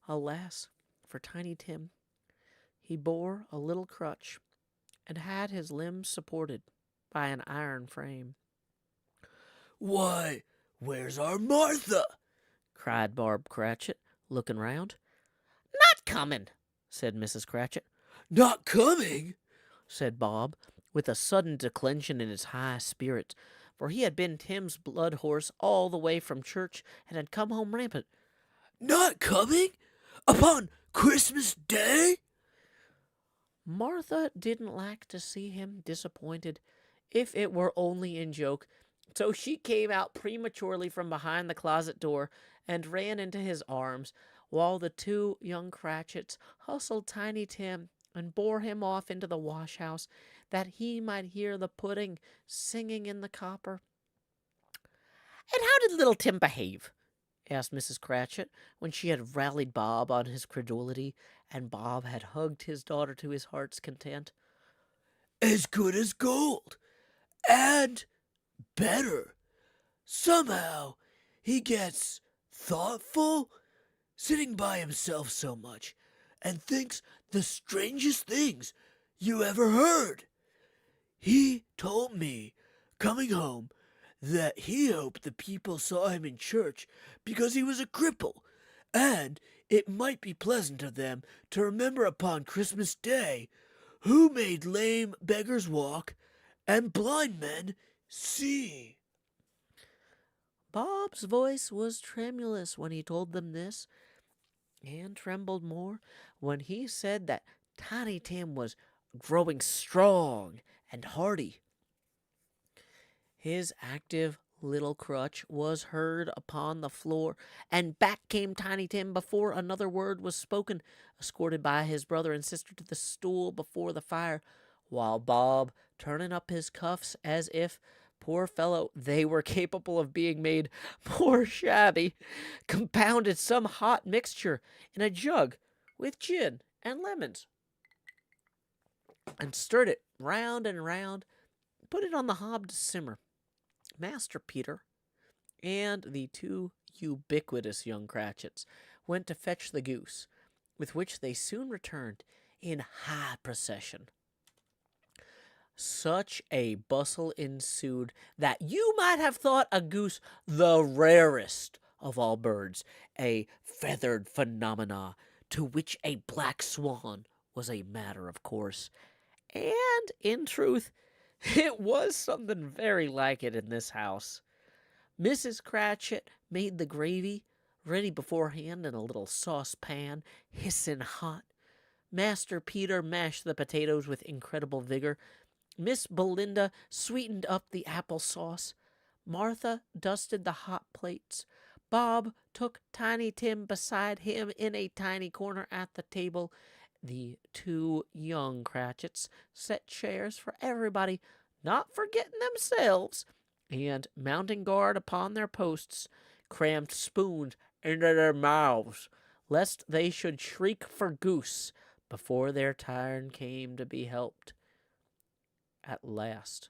Alas for Tiny Tim! He bore a little crutch, and had his limbs supported by an iron frame. "Why, where's our Martha?" cried Bob Cratchit, looking round. "Not coming," said Mrs. Cratchit. "Not coming?" said Bob, with a sudden declension in his high spirits, for he had been Tim's blood horse all the way from church, and had come home rampant. "Not coming? Upon Christmas Day?" Martha didn't like to see him disappointed if it were only in joke. So she came out prematurely from behind the closet door and ran into his arms, while the two young Cratchits hustled Tiny Tim and bore him off into the wash house, that he might hear the pudding singing in the copper. "And how did little Tim behave?" asked Mrs. Cratchit, when she had rallied Bob on his credulity, and Bob had hugged his daughter to his heart's content. "As good as gold, and better. Somehow he gets thoughtful, sitting by himself so much, and thinks the strangest things you ever heard. He told me, coming home, that he hoped the people saw him in church because he was a cripple, and it might be pleasant to them to remember upon Christmas Day who made lame beggars walk and blind men see." Bob's voice was tremulous when he told them this, and trembled more when he said that Tiny Tim was growing strong and hearty. His active little crutch was heard upon the floor, and back came Tiny Tim before another word was spoken, escorted by his brother and sister to the stool before the fire, while Bob, turning up his cuffs as if, poor fellow, they were capable of being made more shabby, compounded some hot mixture in a jug with gin and lemons, and stirred it round and round, put it on the hob to simmer. Master Peter and the two ubiquitous young Cratchits went to fetch the goose, with which they soon returned in high procession. Such a bustle ensued that you might have thought a goose the rarest of all birds, a feathered phenomena to which a black swan was a matter of course. And, in truth, it was something very like it in this house. Mrs. Cratchit made the gravy, ready beforehand in a little saucepan, hissing hot. Master Peter mashed the potatoes with incredible vigor. Miss Belinda sweetened up the apple sauce. Martha dusted the hot plates. Bob took Tiny Tim beside him in a tiny corner at the table. The two young Cratchits set chairs for everybody, not forgetting themselves, and, mounting guard upon their posts, crammed spoons into their mouths, lest they should shriek for goose before their turn came to be helped. At last,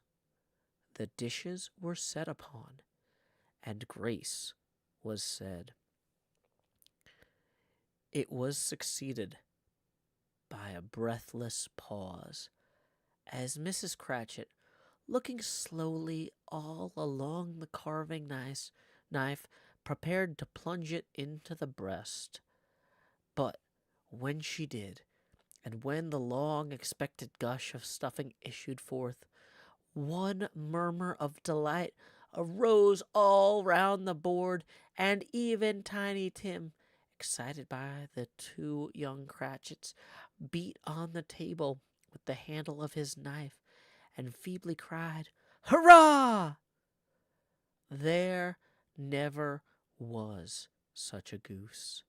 the dishes were set upon, and grace was said. It was succeeded by a breathless pause, as Mrs. Cratchit, looking slowly all along the carving knife, prepared to plunge it into the breast. But when she did, and when the long-expected gush of stuffing issued forth, one murmur of delight arose all round the board, and even Tiny Tim, excited by the two young Cratchits, beat on the table with the handle of his knife, and feebly cried, "Hurrah!" There never was such a goose.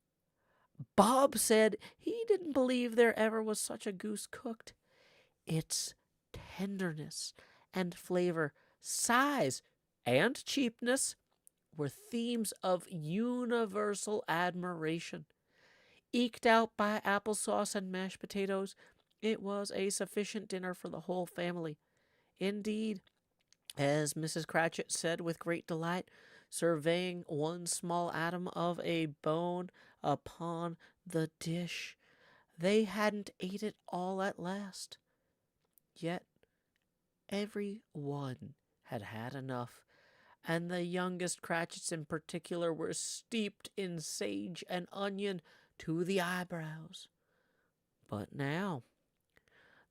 Bob said he didn't believe there ever was such a goose cooked. Its tenderness and flavor, size and cheapness were themes of universal admiration. Eked out by applesauce and mashed potatoes, it was a sufficient dinner for the whole family. Indeed, as Mrs. Cratchit said with great delight, surveying one small atom of a bone upon the dish, they hadn't ate it all at last. Yet every one had had enough, and the youngest Cratchits in particular were steeped in sage and onion to the eyebrows. But now,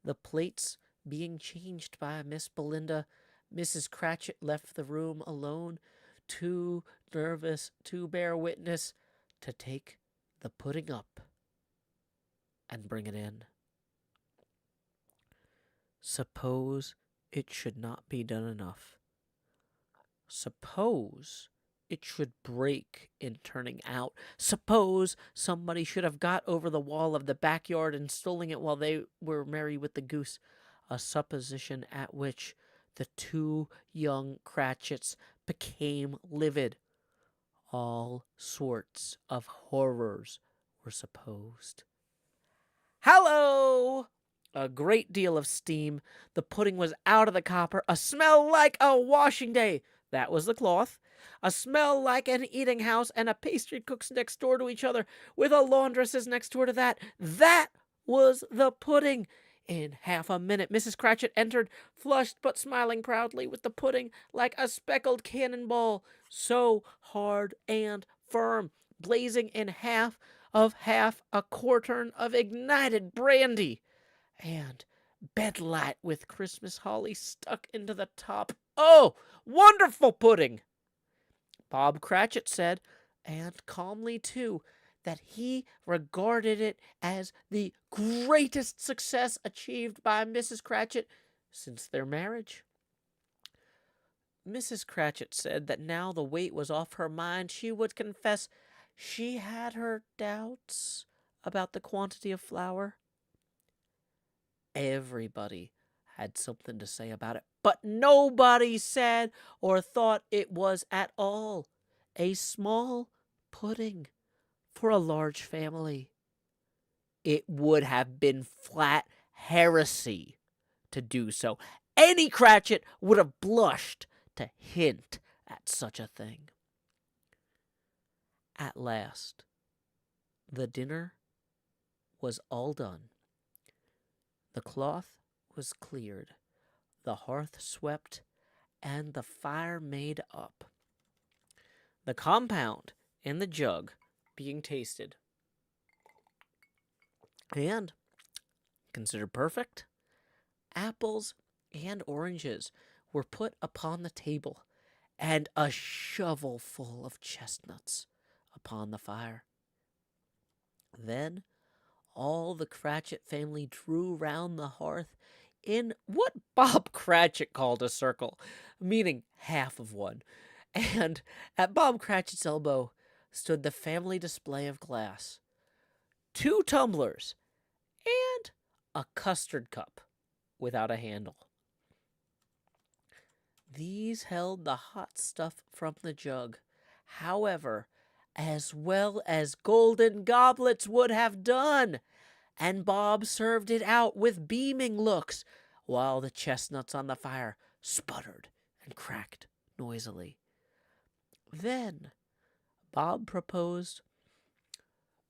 the plates being changed by Miss Belinda, Mrs. Cratchit left the room alone, too nervous to bear witness, to take the pudding up and bring it in. Suppose it should not be done enough. Suppose it should break in turning out. Suppose somebody should have got over the wall of the backyard and stolen it while they were merry with the goose, a supposition at which the two young Cratchits became livid. All sorts of horrors were supposed. Hallo! A great deal of steam. The pudding was out of the copper. A smell like a washing day. That was the cloth. A smell like an eating house, and a pastry cook's next door to each other, with a laundress's next door to that. That was the pudding. In half a minute, Mrs. Cratchit entered, flushed but smiling proudly, with the pudding like a speckled cannonball, so hard and firm, blazing in half a quartern of ignited brandy, and bedlight with Christmas holly stuck into the top. Oh, wonderful pudding! Bob Cratchit said, and calmly too, that he regarded it as the greatest success achieved by Mrs. Cratchit since their marriage. Mrs. Cratchit said that now the weight was off her mind, she would confess she had her doubts about the quantity of flour. Everybody had something to say about it, but nobody said or thought it was at all a small pudding for a large family. It would have been flat heresy to do so. Any Cratchit would have blushed to hint at such a thing. At last, the dinner was all done. The cloth was cleared, the hearth swept, and the fire made up. The compound in the jug being tasted and considered perfect, apples and oranges were put upon the table, and a shovelful of chestnuts upon the fire. Then all the Cratchit family drew round the hearth in what Bob Cratchit called a circle, meaning half of one, and at Bob Cratchit's elbow stood the family display of glass, 2 tumblers, and a custard cup without a handle. These held the hot stuff from the jug, however, as well as golden goblets would have done, and Bob served it out with beaming looks, while the chestnuts on the fire sputtered and cracked noisily. Then Bob proposed,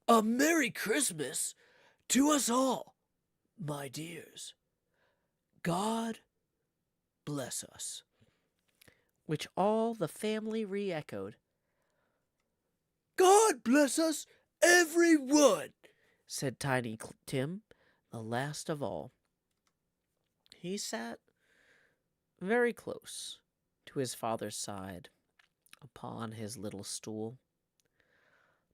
"A Merry Christmas to us all, my dears. God bless us," which all the family re-echoed. "God bless us, every one," said Tiny Tim, the last of all. He sat very close to his father's side upon his little stool.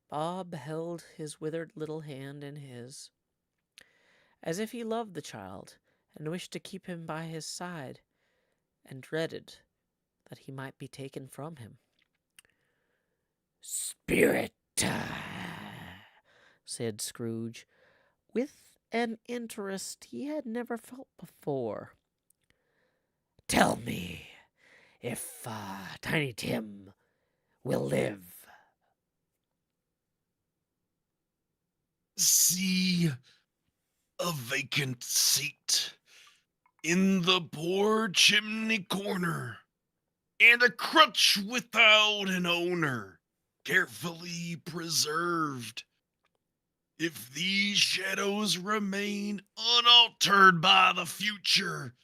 Bob held his withered little hand in his, as if he loved the child and wished to keep him by his side, and dreaded that he might be taken from him. "Spirit," said Scrooge, with an interest he had never felt before. "Tell me if Tiny Tim will live." See a vacant seat in the poor chimney corner, and a crutch without an owner, carefully preserved. If these shadows remain unaltered by the future,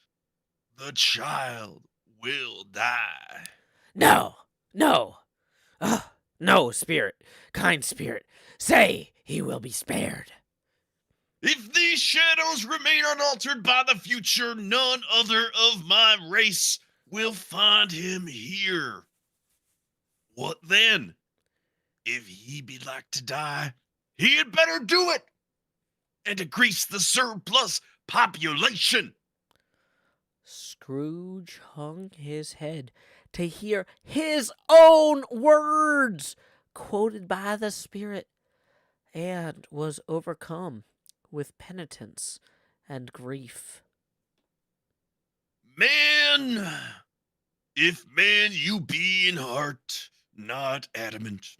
the child will die. "No, no, no, Spirit, kind Spirit, say he will be spared." If these shadows remain unaltered by the future, none other of my race will find him here. What then? If he be like to die, he had better do it, and decrease the surplus population. Scrooge hung his head to hear his own words quoted by the spirit, and was overcome with penitence and grief. Man, if man you be in heart, not adamant,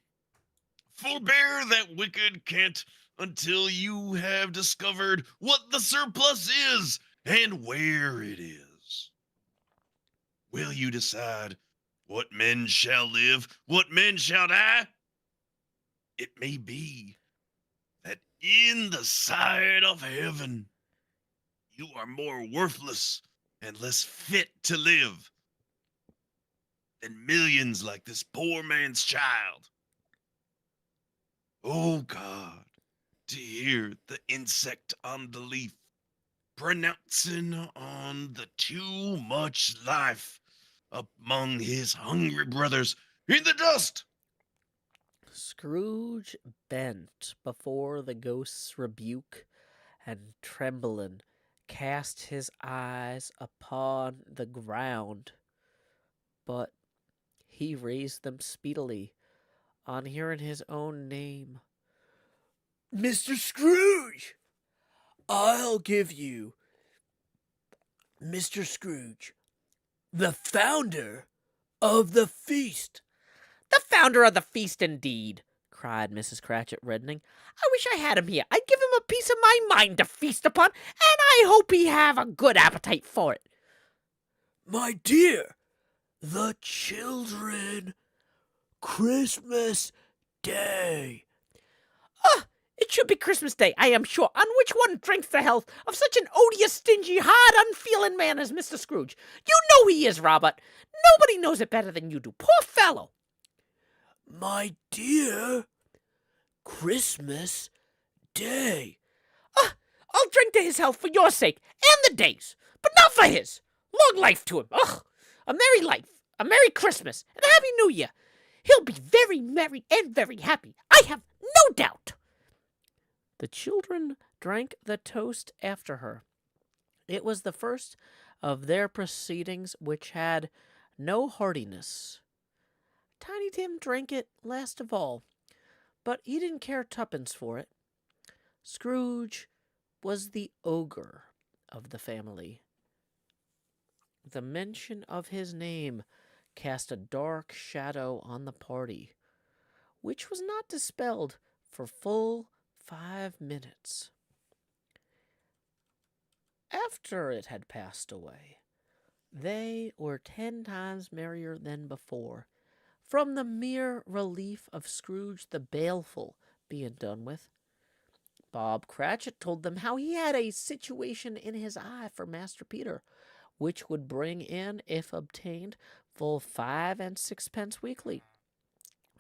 forbear that wicked cant until you have discovered what the surplus is and where it is. Will you decide what men shall live, what men shall die? It may be that in the sight of heaven you are more worthless and less fit to live than millions like this poor man's child. Oh God, to hear the insect on the leaf pronouncing on the too much life among his hungry brothers in the dust. Scrooge bent before the ghost's rebuke, and trembling cast his eyes upon the ground. But he raised them speedily on hearing his own name. Mr. Scrooge! I'll give you Mr. Scrooge, the founder of the feast. The founder of the feast, indeed, cried Mrs. Cratchit, reddening. I wish I had him here. I'd give him a piece of my mind to feast upon, and I hope he have a good appetite for it. My dear, the children, Christmas Day. It should be Christmas Day, I am sure, on which one drinks the health of such an odious, stingy, hard, unfeeling man as Mr. Scrooge. You know he is, Robert. Nobody knows it better than you do. Poor fellow. My dear, Christmas Day. I'll drink to his health for your sake, and the day's, but not for his. Long life to him. A merry life, a merry Christmas, and a happy New Year. He'll be very merry and very happy, I have no doubt. The children drank the toast after her. It was the first of their proceedings which had no heartiness. Tiny Tim drank it last of all, but he didn't care tuppence for it. Scrooge was the ogre of the family. The mention of his name cast a dark shadow on the party, which was not dispelled for full 5 minutes. After it had passed away, they were 10 times merrier than before, from the mere relief of Scrooge the Baleful being done with. Bob Cratchit told them how he had a situation in his eye for Master Peter, which would bring in, if obtained, full 5 and 6 weekly.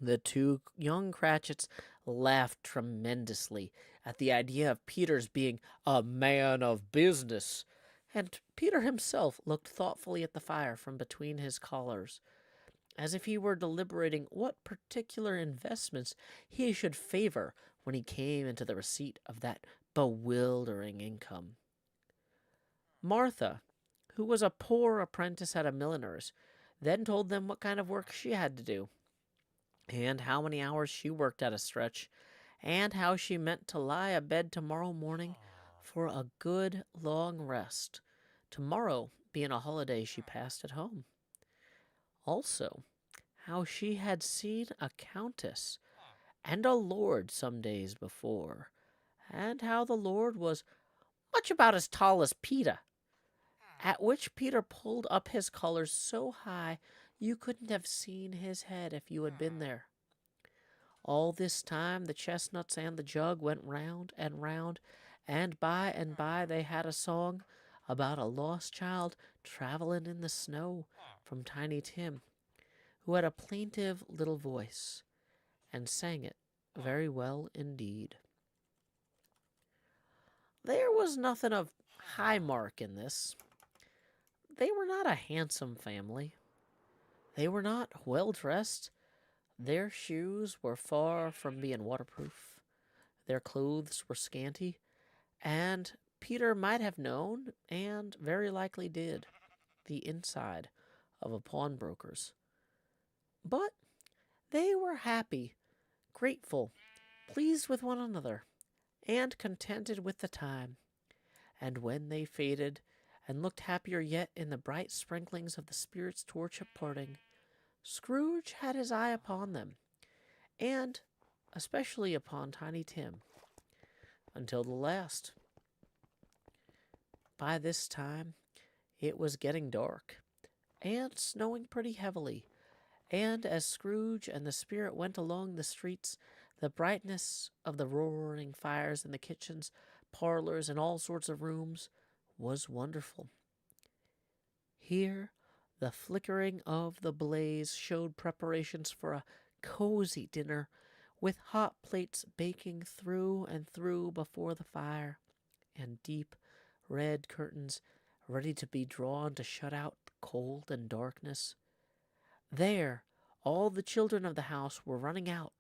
The two young Cratchits laughed tremendously at the idea of Peter's being a man of business, and Peter himself looked thoughtfully at the fire from between his collars, as if he were deliberating what particular investments he should favor when he came into the receipt of that bewildering income. Martha, who was a poor apprentice at a milliner's, then told them what kind of work she had to do, and how many hours she worked at a stretch, and how she meant to lie abed tomorrow morning for a good long rest, tomorrow being a holiday she passed at home. Also, how she had seen a countess and a lord some days before, and how the lord was much about as tall as Peter, at which Peter pulled up his colors so high you couldn't have seen his head if you had been there. All this time the chestnuts and the jug went round, and by they had a song about a lost child traveling in the snow from Tiny Tim, who had a plaintive little voice, and sang it very well indeed. There was nothing of high mark in this. They were not a handsome family. They were not well dressed. Their shoes were far from being waterproof. Their clothes were scanty, and Peter might have known, and very likely did, the inside of a pawnbroker's. But they were happy, grateful, pleased with one another, and contented with the time. And when they faded, and looked happier yet in the bright sprinklings of the spirit's torch at parting, Scrooge had his eye upon them, and especially upon Tiny Tim, until the last. By this time, it was getting dark, and snowing pretty heavily, and as Scrooge and the spirit went along the streets, the brightness of the roaring fires in the kitchens, parlors, and all sorts of rooms was wonderful. Here, the flickering of the blaze showed preparations for a cozy dinner, with hot plates baking through and through before the fire, and deep red curtains ready to be drawn to shut out the cold and darkness. There, all the children of the house were running out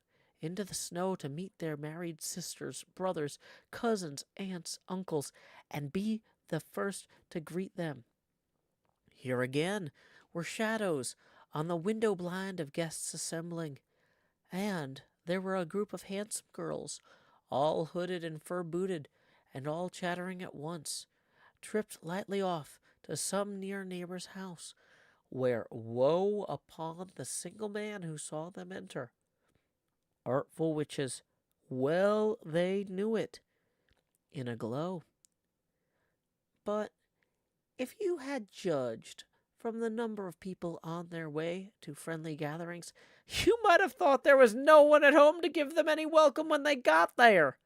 into the snow to meet their married sisters, brothers, cousins, aunts, uncles, and be the first to greet them. Here again were shadows on the window blind of guests assembling, and there were a group of handsome girls, all hooded and fur-booted, and all chattering at once, tripped lightly off to some near neighbor's house, where woe upon the single man who saw them enter. Artful witches, well they knew it, in a glow. But if you had judged from the number of people on their way to friendly gatherings, you might have thought there was no one at home to give them any welcome when they got there.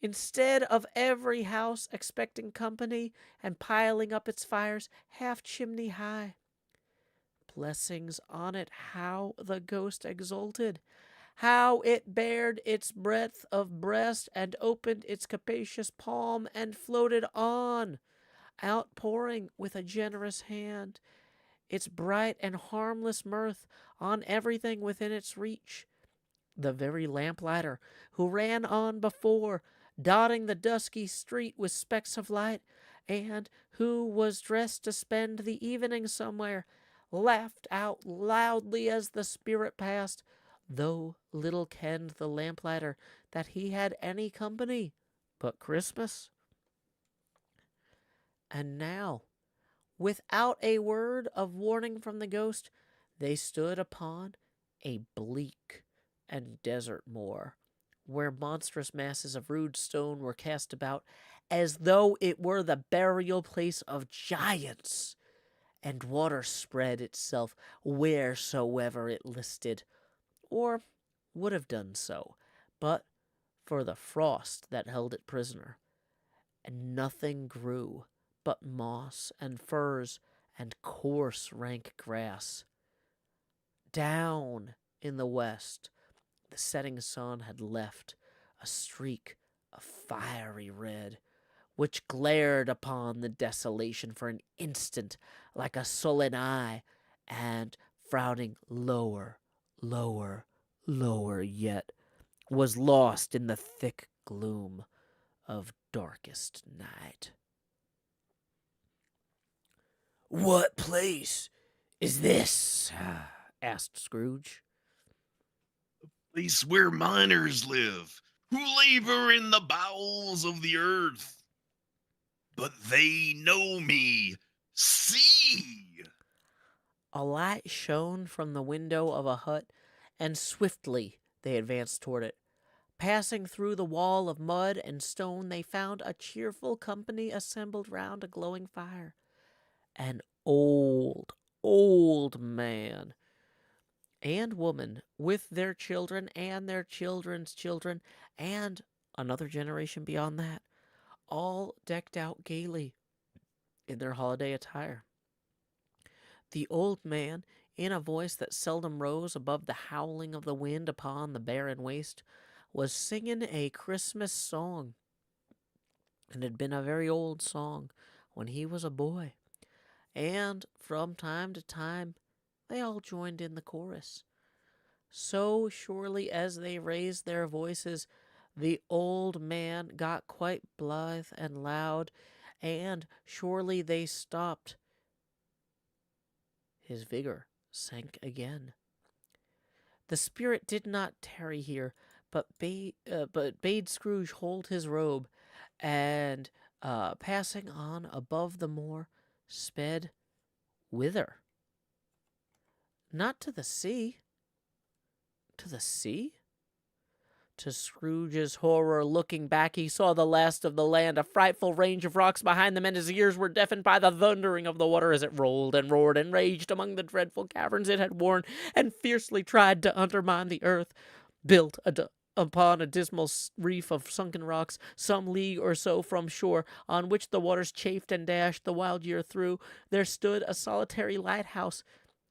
Instead of every house expecting company and piling up its fires half chimney high. Blessings on it, how the ghost exulted, how it bared its breadth of breast and opened its capacious palm and floated on, outpouring with a generous hand its bright and harmless mirth on everything within its reach. The very lamplighter who ran on before, dotting the dusky street with specks of light, and who was dressed to spend the evening somewhere, laughed out loudly as the spirit passed, though little kenned the lamplighter that he had any company but Christmas. And now, without a word of warning from the ghost, they stood upon a bleak and desert moor, where monstrous masses of rude stone were cast about as though it were the burial place of giants, and water spread itself wheresoever it listed, or would have done so, but for the frost that held it prisoner. And nothing grew but moss and furze and coarse rank grass. Down in the west, the setting sun had left a streak of fiery red, which glared upon the desolation for an instant like a sullen eye, and frowning lower, lower yet, was lost in the thick gloom of darkest night. "What place is this?" asked Scrooge. Place where miners live, who labor in the bowels of the earth. But they know me. See! A light shone from the window of a hut, and swiftly they advanced toward it. Passing through the wall of mud and stone, they found a cheerful company assembled round a glowing fire. An old man and woman, with their children and their children's children, and another generation beyond that, all decked out gaily in their holiday attire. The old man, in a voice that seldom rose above the howling of the wind upon the barren waste, was singing a Christmas song. It had been a very old song when he was a boy, and from time to time they all joined in the chorus. So surely as they raised their voices, the old man got quite blithe and loud, and surely they stopped his vigor sank again. The spirit did not tarry here, but bade Scrooge hold his robe, and passing on above the moor, sped whither? Not to the sea. To the sea? To Scrooge's horror, looking back, he saw the last of the land, a frightful range of rocks behind them, and his ears were deafened by the thundering of the water as it rolled and roared and raged among the dreadful caverns it had worn, and fiercely tried to undermine the earth, built upon a dismal reef of sunken rocks, some league or so from shore, on which the waters chafed and dashed the wild year through. There stood a solitary lighthouse.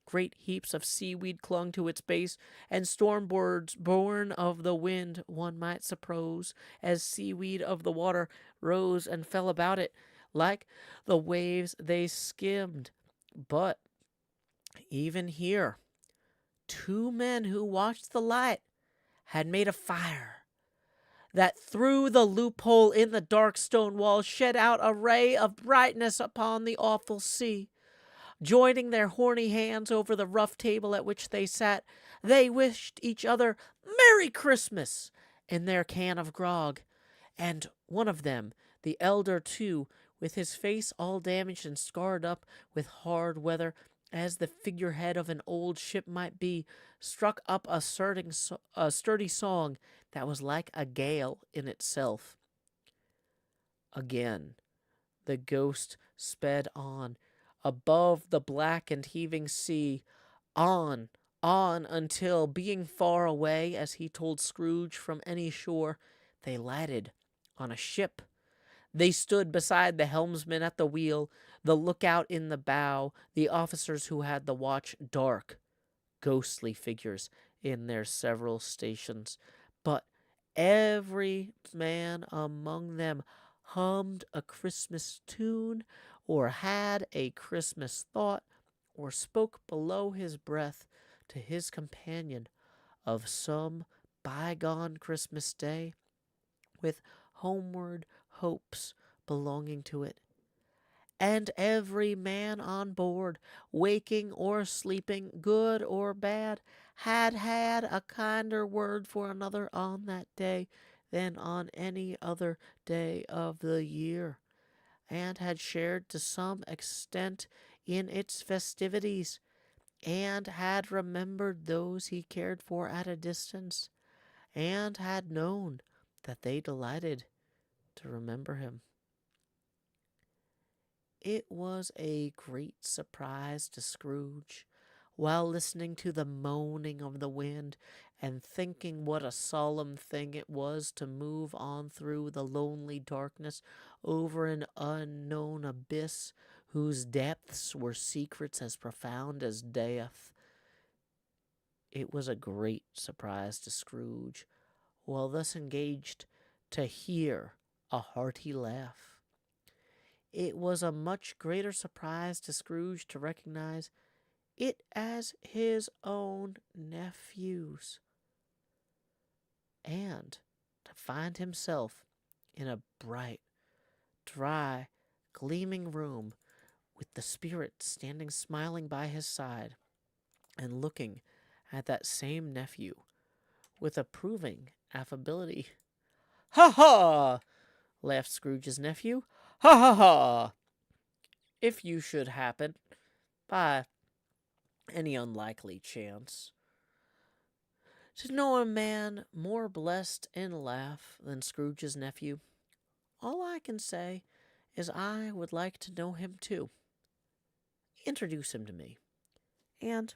Great heaps of seaweed clung to its base, and storm birds born of the wind, one might suppose, as seaweed of the water, rose and fell about it. Like the waves they skimmed. But even here, 2 men who watched the light had made a fire that through the loophole in the dark stone wall shed out a ray of brightness upon the awful sea. Joining their horny hands over the rough table at which they sat, they wished each other Merry Christmas in their can of grog. And one of them, the elder too, with his face all damaged and scarred up with hard weather, as the figurehead of an old ship might be, struck up a sturdy song that was like a gale in itself. Again, the ghost sped on, above the black and heaving sea, on, until, being far away, as he told Scrooge, from any shore, they lighted on a ship. They stood beside the helmsman at the wheel, the lookout in the bow, the officers who had the watch, dark, ghostly figures in their several stations. But every man among them hummed a Christmas tune, or had a Christmas thought, or spoke below his breath to his companion of some bygone Christmas day, with homeward hopes belonging to it. And every man on board, waking or sleeping, good or bad, had had a kinder word for another on that day than on any other day of the year, and had shared to some extent in its festivities, and had remembered those he cared for at a distance, and had known that they delighted to remember him. It was a great surprise to Scrooge, while listening to the moaning of the wind, and thinking what a solemn thing it was to move on through the lonely darkness over an unknown abyss whose depths were secrets as profound as death. It was a great surprise to Scrooge, while thus engaged, to hear a hearty laugh. It was a much greater surprise to Scrooge to recognize it as his own nephew's, and to find himself in a bright, dry, gleaming room, with the spirit standing smiling by his side, and looking at that same nephew with approving affability. "Ha ha!" laughed Scrooge's nephew. "Ha ha ha! If you should happen, by any unlikely chance, to know a man more blessed in laugh than Scrooge's nephew, all I can say is I would like to know him too. Introduce him to me, and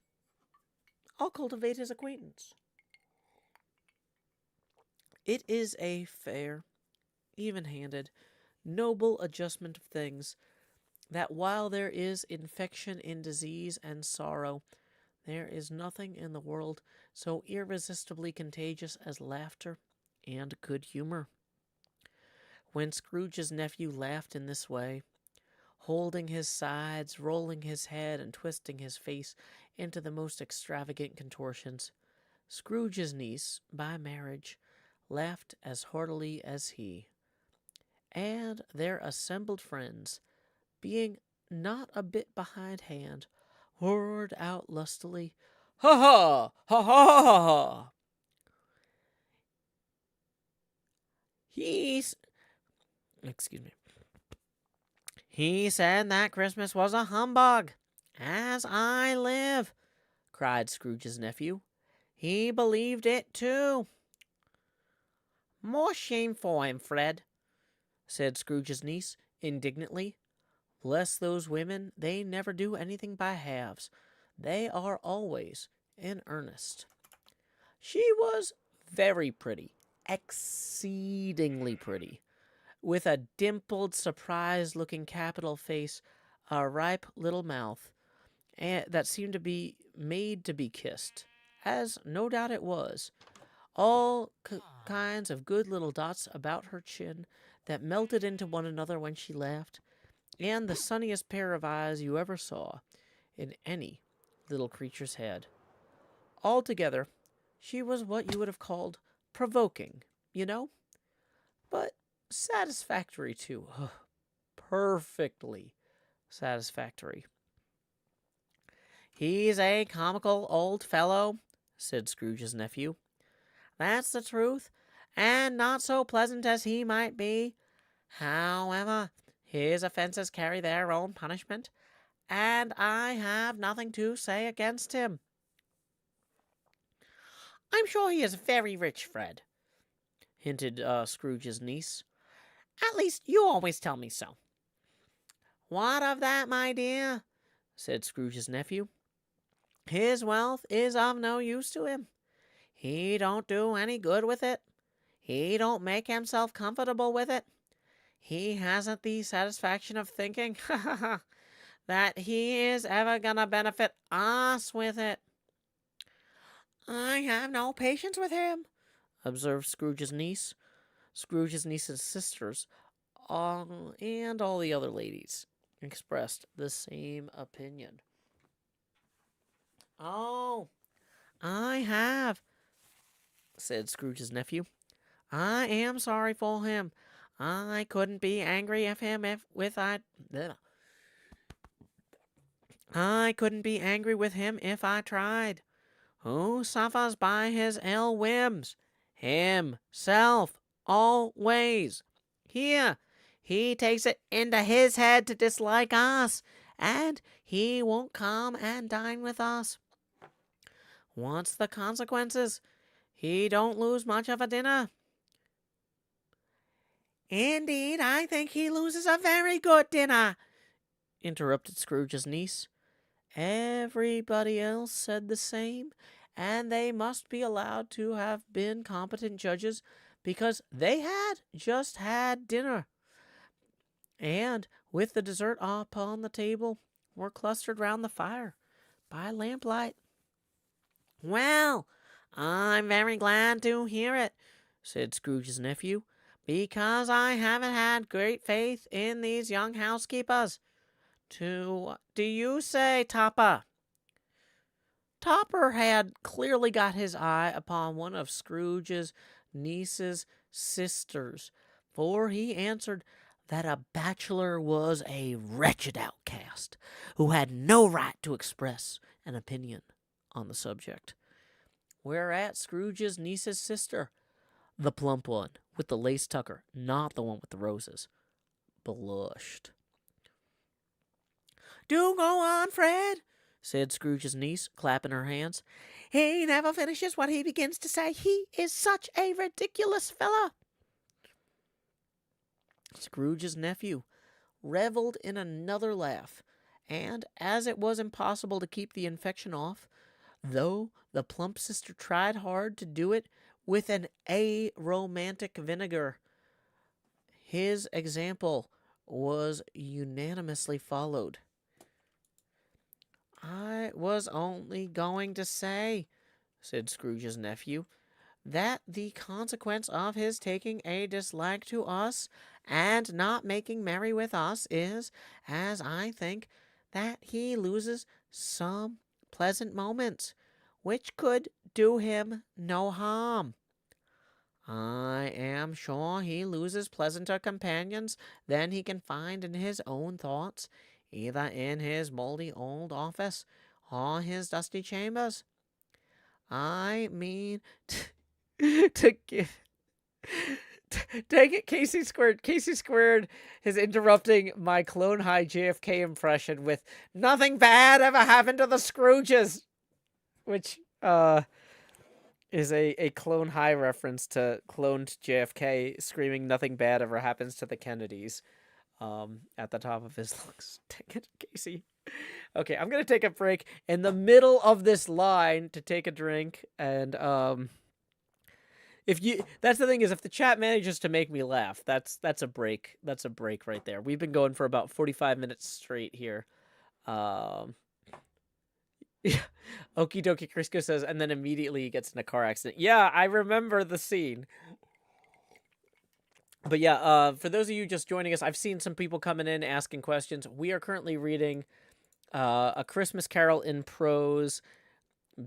I'll cultivate his acquaintance." It is a fair, even-handed, noble adjustment of things, that while there is infection in disease and sorrow, there is nothing in the world so irresistibly contagious as laughter and good humor. When Scrooge's nephew laughed in this way, holding his sides, rolling his head, and twisting his face into the most extravagant contortions, Scrooge's niece, by marriage, laughed as heartily as he, and their assembled friends, being not a bit behindhand, roared out lustily. Ha ha! Ha ha ha ha! He's... Excuse me. He said that Christmas was a humbug. As I live, cried Scrooge's nephew. He believed it too. More shame for him, Fred, said Scrooge's niece indignantly. Bless those women, they never do anything by halves. They are always in earnest. She was very pretty, exceedingly pretty, with a dimpled, surprised-looking capital face, a ripe little mouth, that seemed to be made to be kissed, as no doubt it was. All kinds of good little dots about her chin that melted into one another when she laughed, and the sunniest pair of eyes you ever saw in any little creature's head. Altogether, she was what you would have called provoking, you know, but satisfactory too. Perfectly satisfactory. He's a comical old fellow, said Scrooge's nephew. That's the truth, and not so pleasant as he might be. However, his offenses carry their own punishment, and I have nothing to say against him. I'm sure he is very rich, Fred, hinted Scrooge's niece. At least you always tell me so. What of that, my dear? Said Scrooge's nephew. His wealth is of no use to him. He don't do any good with it. He don't make himself comfortable with it. He hasn't the satisfaction of thinking that he is ever gonna benefit us with it. I have no patience with him, observed Scrooge's niece. Scrooge's niece's sisters, and all the other ladies expressed the same opinion. Oh, I have, said Scrooge's nephew. I am sorry for him. I couldn't be angry at him I couldn't be angry with him if I tried. Who suffers by his ill whims? Himself, always. Here, he takes it into his head to dislike us, and he won't come and dine with us. What's the consequences? He don't lose much of a dinner. Indeed, I think he loses a very good dinner, interrupted Scrooge's niece. Everybody else said the same, and they must be allowed to have been competent judges because they had just had dinner, and with the dessert upon the table were clustered round the fire by lamplight. Well, I'm very glad to hear it, said Scrooge's nephew, because I haven't had great faith in these young housekeepers. Do you say, Topper? Topper had clearly got his eye upon one of Scrooge's niece's sisters, for he answered that a bachelor was a wretched outcast who had no right to express an opinion on the subject. Whereat Scrooge's niece's sister, the plump one with the lace tucker, not the one with the roses, blushed. Do go on, Fred, said Scrooge's niece, clapping her hands. He never finishes what he begins to say. He is such a ridiculous fellow. Scrooge's nephew reveled in another laugh, and as it was impossible to keep the infection off, though the plump sister tried hard to do it with an aromantic vinegar, his example was unanimously followed. I was only going to say, said Scrooge's nephew, that the consequence of his taking a dislike to us and not making merry with us is, as I think, that he loses some pleasant moments, which could do him no harm. I am sure he loses pleasanter companions than he can find in his own thoughts, either in his moldy old office All his dusty chambers. I mean, to give. Dang it, Casey Squared. Casey Squared is interrupting my Clone High JFK impression with "Nothing bad ever happened to the Scrooges," which is a Clone High reference to cloned JFK screaming "Nothing bad ever happens to the Kennedys" at the top of his lungs. Dang it, Casey. Okay, I'm gonna take a break in the middle of this line to take a drink, and that's the thing is, if the chat manages to make me laugh, that's a break. That's a break right there. We've been going for about 45 minutes straight here. Yeah. Okie dokie, Crisco says, and then immediately he gets in a car accident. Yeah, I remember the scene. But yeah, for those of you just joining us, I've seen some people coming in asking questions. We are currently reading A Christmas Carol in Prose,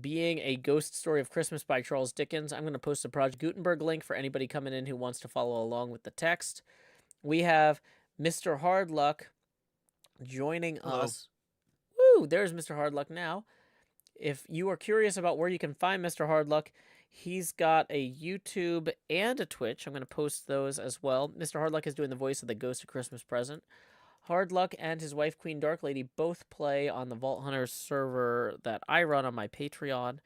Being a Ghost Story of Christmas by Charles Dickens. I'm going to post a Project Gutenberg link for anybody coming in who wants to follow along with the text. We have Mr. Hardluck joining us. Woo! There's Mr. Hardluck now. If you are curious about where you can find Mr. Hardluck, he's got a YouTube and a Twitch. I'm going to post those as well. Mr. Hardluck is doing the voice of the Ghost of Christmas Present. Hardluck and his wife, Queen Dark Lady, both play on the Vault Hunters server that I run on my Patreon.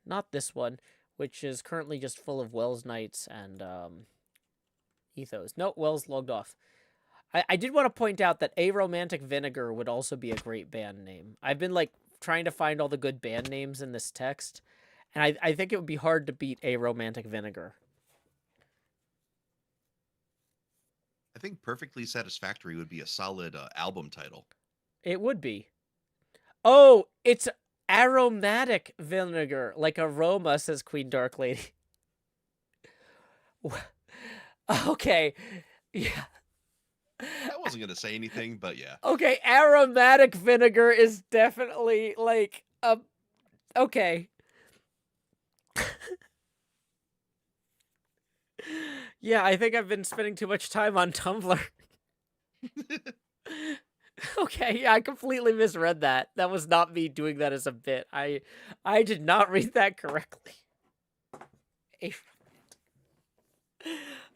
Not this one, which is currently just full of Wells Knights and Ethos. No, Wells logged off. I did want to point out that Aromantic Vinegar would also be a great band name. I've been, like, trying to find all the good band names in this text, and I think it would be hard to beat Aromantic Vinegar. I think Perfectly Satisfactory would be a solid album title. It would be. Oh, it's aromatic vinegar, like aroma, says Queen Dark Lady. Okay. Yeah. I wasn't going to say anything, but yeah. Okay, aromatic vinegar is definitely, like, okay. Yeah, I think I've been spending too much time on Tumblr. Okay, yeah, I completely misread that. That was not me doing that as a bit. I did not read that correctly.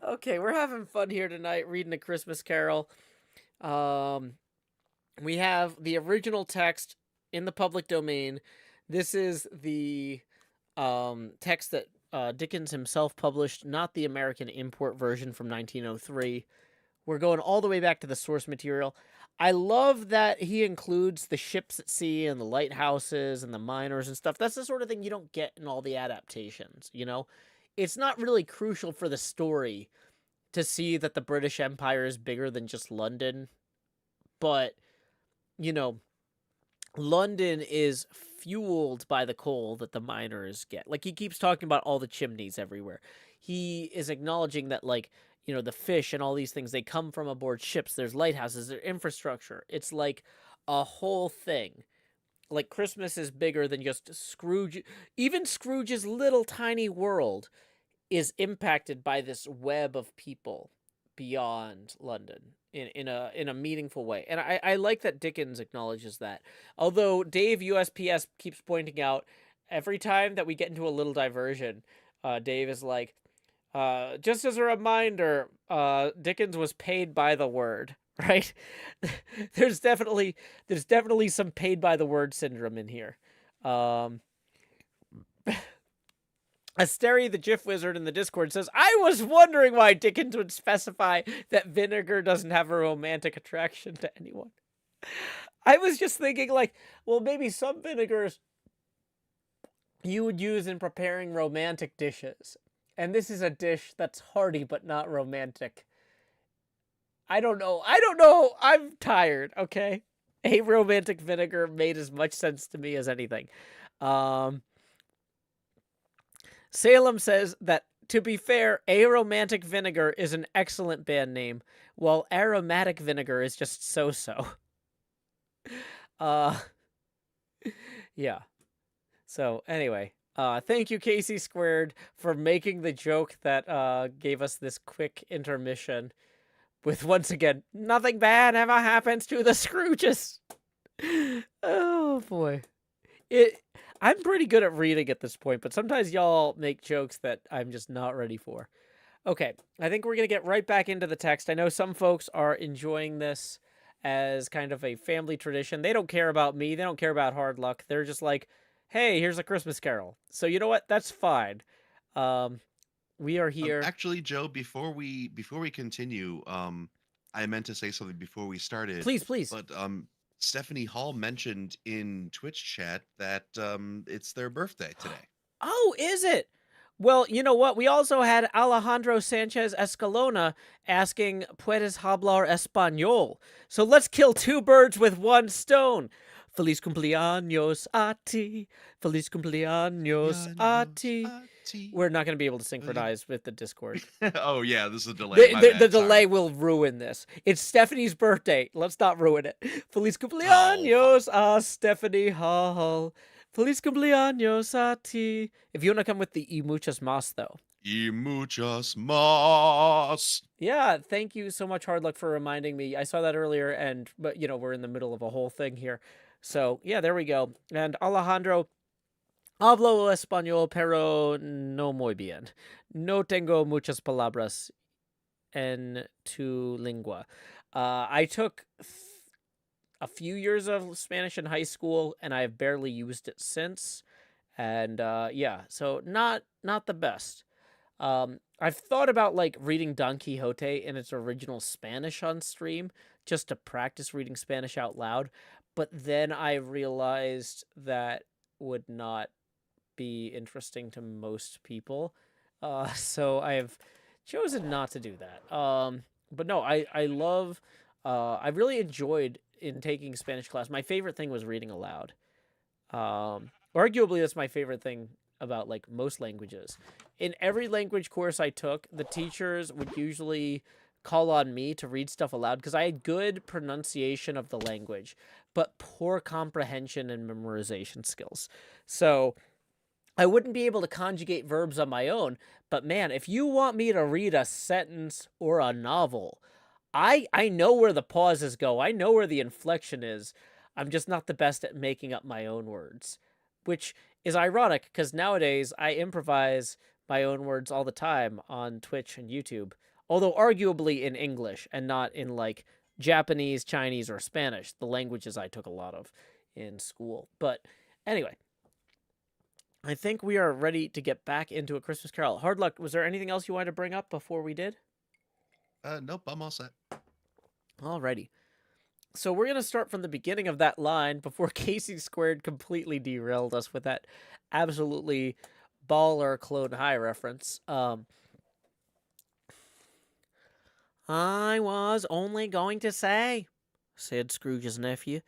Okay, we're having fun here tonight reading A Christmas Carol. We have the original text in the public domain. This is the text that Dickens himself published, not the American import version from 1903. We're going all the way back to the source material. I love that he includes the ships at sea and the lighthouses and the miners and stuff. That's the sort of thing you don't get in all the adaptations, you know? It's not really crucial for the story to see that the British Empire is bigger than just London. But, you know, London is fueled by the coal that the miners get. Like, he keeps talking about all the chimneys everywhere. He is acknowledging that, like, you know, the fish and all these things, they come from aboard ships. There's lighthouses, there's infrastructure. It's like a whole thing. Like, Christmas is bigger than just Scrooge. Even Scrooge's little tiny world is impacted by this web of people beyond London in a meaningful way. And I like that Dickens acknowledges that. Although Dave USPS keeps pointing out every time that we get into a little diversion, Dave is like, just as a reminder, Dickens was paid by the word, right? There's definitely some paid by the word syndrome in here. Asteri, the GIF wizard in the Discord, says, I was wondering why Dickens would specify that vinegar doesn't have a romantic attraction to anyone. I was just thinking, like, well, maybe some vinegars you would use in preparing romantic dishes. And this is a dish that's hearty but not romantic. I don't know. I'm tired, okay? Aromantic vinegar made as much sense to me as anything. Salem says that, to be fair, Aromantic Vinegar is an excellent band name, while Aromatic Vinegar is just so-so. Yeah. So, anyway, thank you, Casey Squared, for making the joke that gave us this quick intermission with, once again, nothing bad ever happens to the Scrooges. Oh, boy. It. I'm pretty good at reading at this point, but sometimes y'all make jokes that I'm just not ready for. Okay, I think we're going to get right back into the text. I know some folks are enjoying this as kind of a family tradition. They don't care about me. They don't care about Hardluck. They're just like, hey, here's a Christmas Carol. So you know what? That's fine. Um, we are here. Actually, Joe, before we continue, I meant to say something before we started, Please, please. but Stephanie Hall mentioned in Twitch chat that it's their birthday today. Oh, is it? Well, you know what? We also had Alejandro Sanchez Escalona asking, ¿Puedes hablar español? So let's kill two birds with one stone. Feliz cumpleaños a ti. Feliz cumpleaños a ti. We're not going to be able to synchronize with the Discord. Oh yeah, this is a delay. My bad. The delay Sorry. will ruin this. It's Stephanie's birthday. Let's not ruin it. Feliz Oh, cumpleaños a Stephanie Hall. Feliz cumpleaños a ti. If you want to come with the y muchas más, though. Y muchas más. Yeah, thank you so much, Hardluck, for reminding me. I saw that earlier, but we're in the middle of a whole thing here. So yeah, there we go. And Alejandro, hablo español, pero no muy bien. No tengo muchas palabras en tu lengua. I took a few years of Spanish in high school, and I've barely used it since. And yeah, so not the best. I've thought about like reading Don Quixote in its original Spanish on stream just to practice reading Spanish out loud, but then I realized that would not be interesting to most people. So I've chosen not to do that. But no, I love I really enjoyed in taking Spanish class. My favorite thing was reading aloud. Arguably that's my favorite thing about like most languages. In every language course I took, the teachers would usually call on me to read stuff aloud because I had good pronunciation of the language, but poor comprehension and memorization skills. So I wouldn't be able to conjugate verbs on my own, but man, if you want me to read a sentence or a novel, I know where the pauses go. I know where the inflection is. I'm just not the best at making up my own words, which is ironic because nowadays I improvise my own words all the time on Twitch and YouTube, although arguably in English and not in like Japanese, Chinese, or Spanish, the languages I took a lot of in school. But anyway, I think we are ready to get back into A Christmas Carol. Hardluck, was there anything else you wanted to bring up before we did? Nope, I'm all set. Alrighty. So we're going to start from the beginning of that line before Casey Squared completely derailed us with that absolutely baller Clone High reference. I was only going to say, said Scrooge's nephew,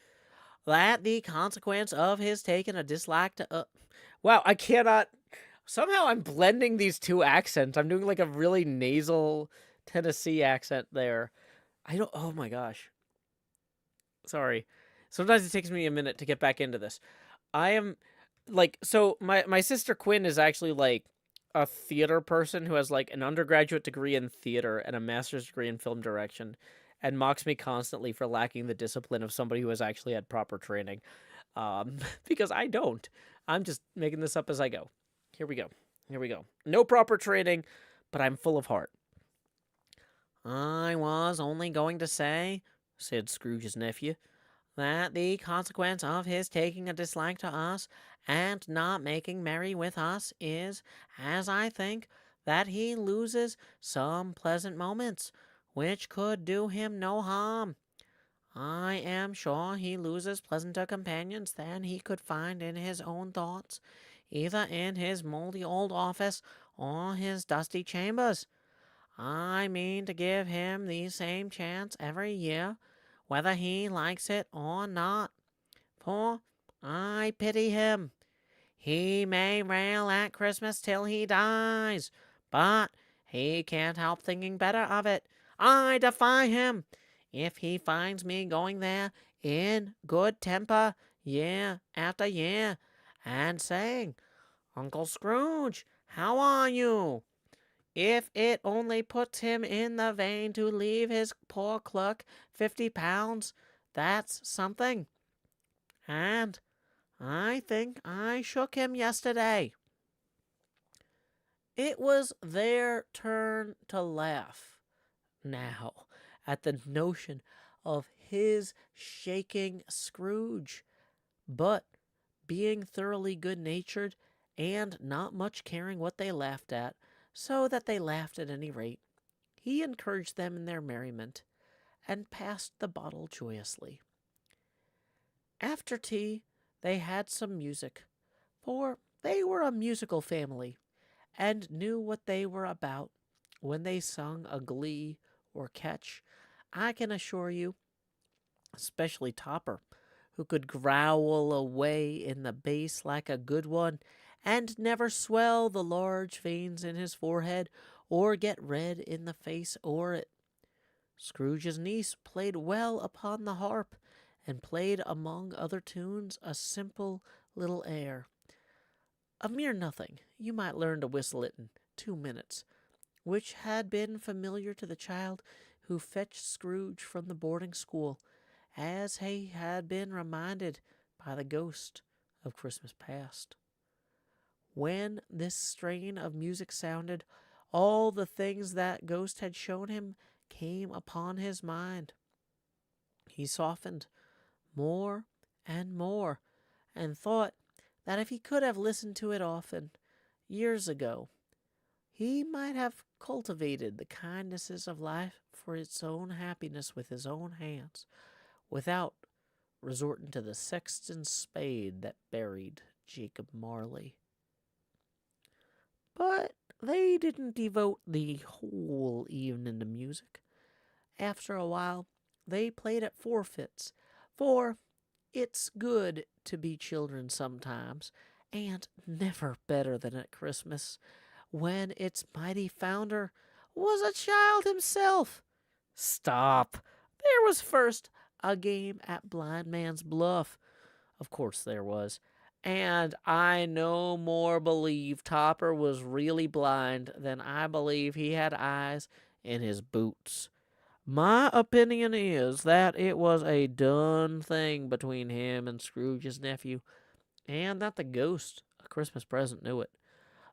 that the consequence of his taking a dislike to... Wow, I cannot... Somehow I'm blending these two accents. I'm doing like a really nasal Tennessee accent there. Oh my gosh. Sorry. Sometimes it takes me a minute to get back into this. I am like, so my sister Quinn is actually like a theater person who has like an undergraduate degree in theater and a master's degree in film direction and mocks me constantly for lacking the discipline of somebody who has actually had proper training. Because I don't. I'm just making this up as I go. Here we go. No proper training, but I'm full of heart. I was only going to say, said Scrooge's nephew, that the consequence of his taking a dislike to us and not making merry with us is, as I think, that he loses some pleasant moments, which could do him no harm. I am sure he loses pleasanter companions than he could find in his own thoughts, either in his moldy old office or his dusty chambers. I mean to give him the same chance every year, whether he likes it or not. For I pity him. He may rail at Christmas till he dies, but he can't help thinking better of it. I defy him. If he finds me going there in good temper year after year and saying, Uncle Scrooge, how are you? If it only puts him in the vein to leave his poor clerk £50, that's something. And I think I shook him yesterday." It was their turn to laugh now at the notion of his shaking Scrooge. But being thoroughly good natured and not much caring what they laughed at, so that they laughed at any rate, he encouraged them in their merriment and passed the bottle joyously. After tea, they had some music, for they were a musical family and knew what they were about when they sung a glee or catch. I can assure you, especially Topper, who could growl away in the bass like a good one, and never swell the large veins in his forehead, or get red in the face o'er it. Scrooge's niece played well upon the harp, and played among other tunes a simple little air, a mere nothing, you might learn to whistle it in 2 minutes, which had been familiar to the child who fetched Scrooge from the boarding school, as he had been reminded by the ghost of Christmas past. When this strain of music sounded, all the things that ghost had shown him came upon his mind. He softened more and more, and thought that if he could have listened to it often, years ago, he might have cultivated the kindnesses of life for its own happiness with his own hands, without resorting to the sexton's spade that buried Jacob Marley. But they didn't devote the whole evening to music. After a while, they played at forfeits, for it's good to be children sometimes, and never better than at Christmas, when its mighty founder was a child himself. Stop! There was first a game at Blind Man's Bluff. Of course there was. And I no more believe Topper was really blind than I believe he had eyes in his boots. My opinion is that it was a done thing between him and Scrooge's nephew, and that the ghost, a Christmas present, knew it.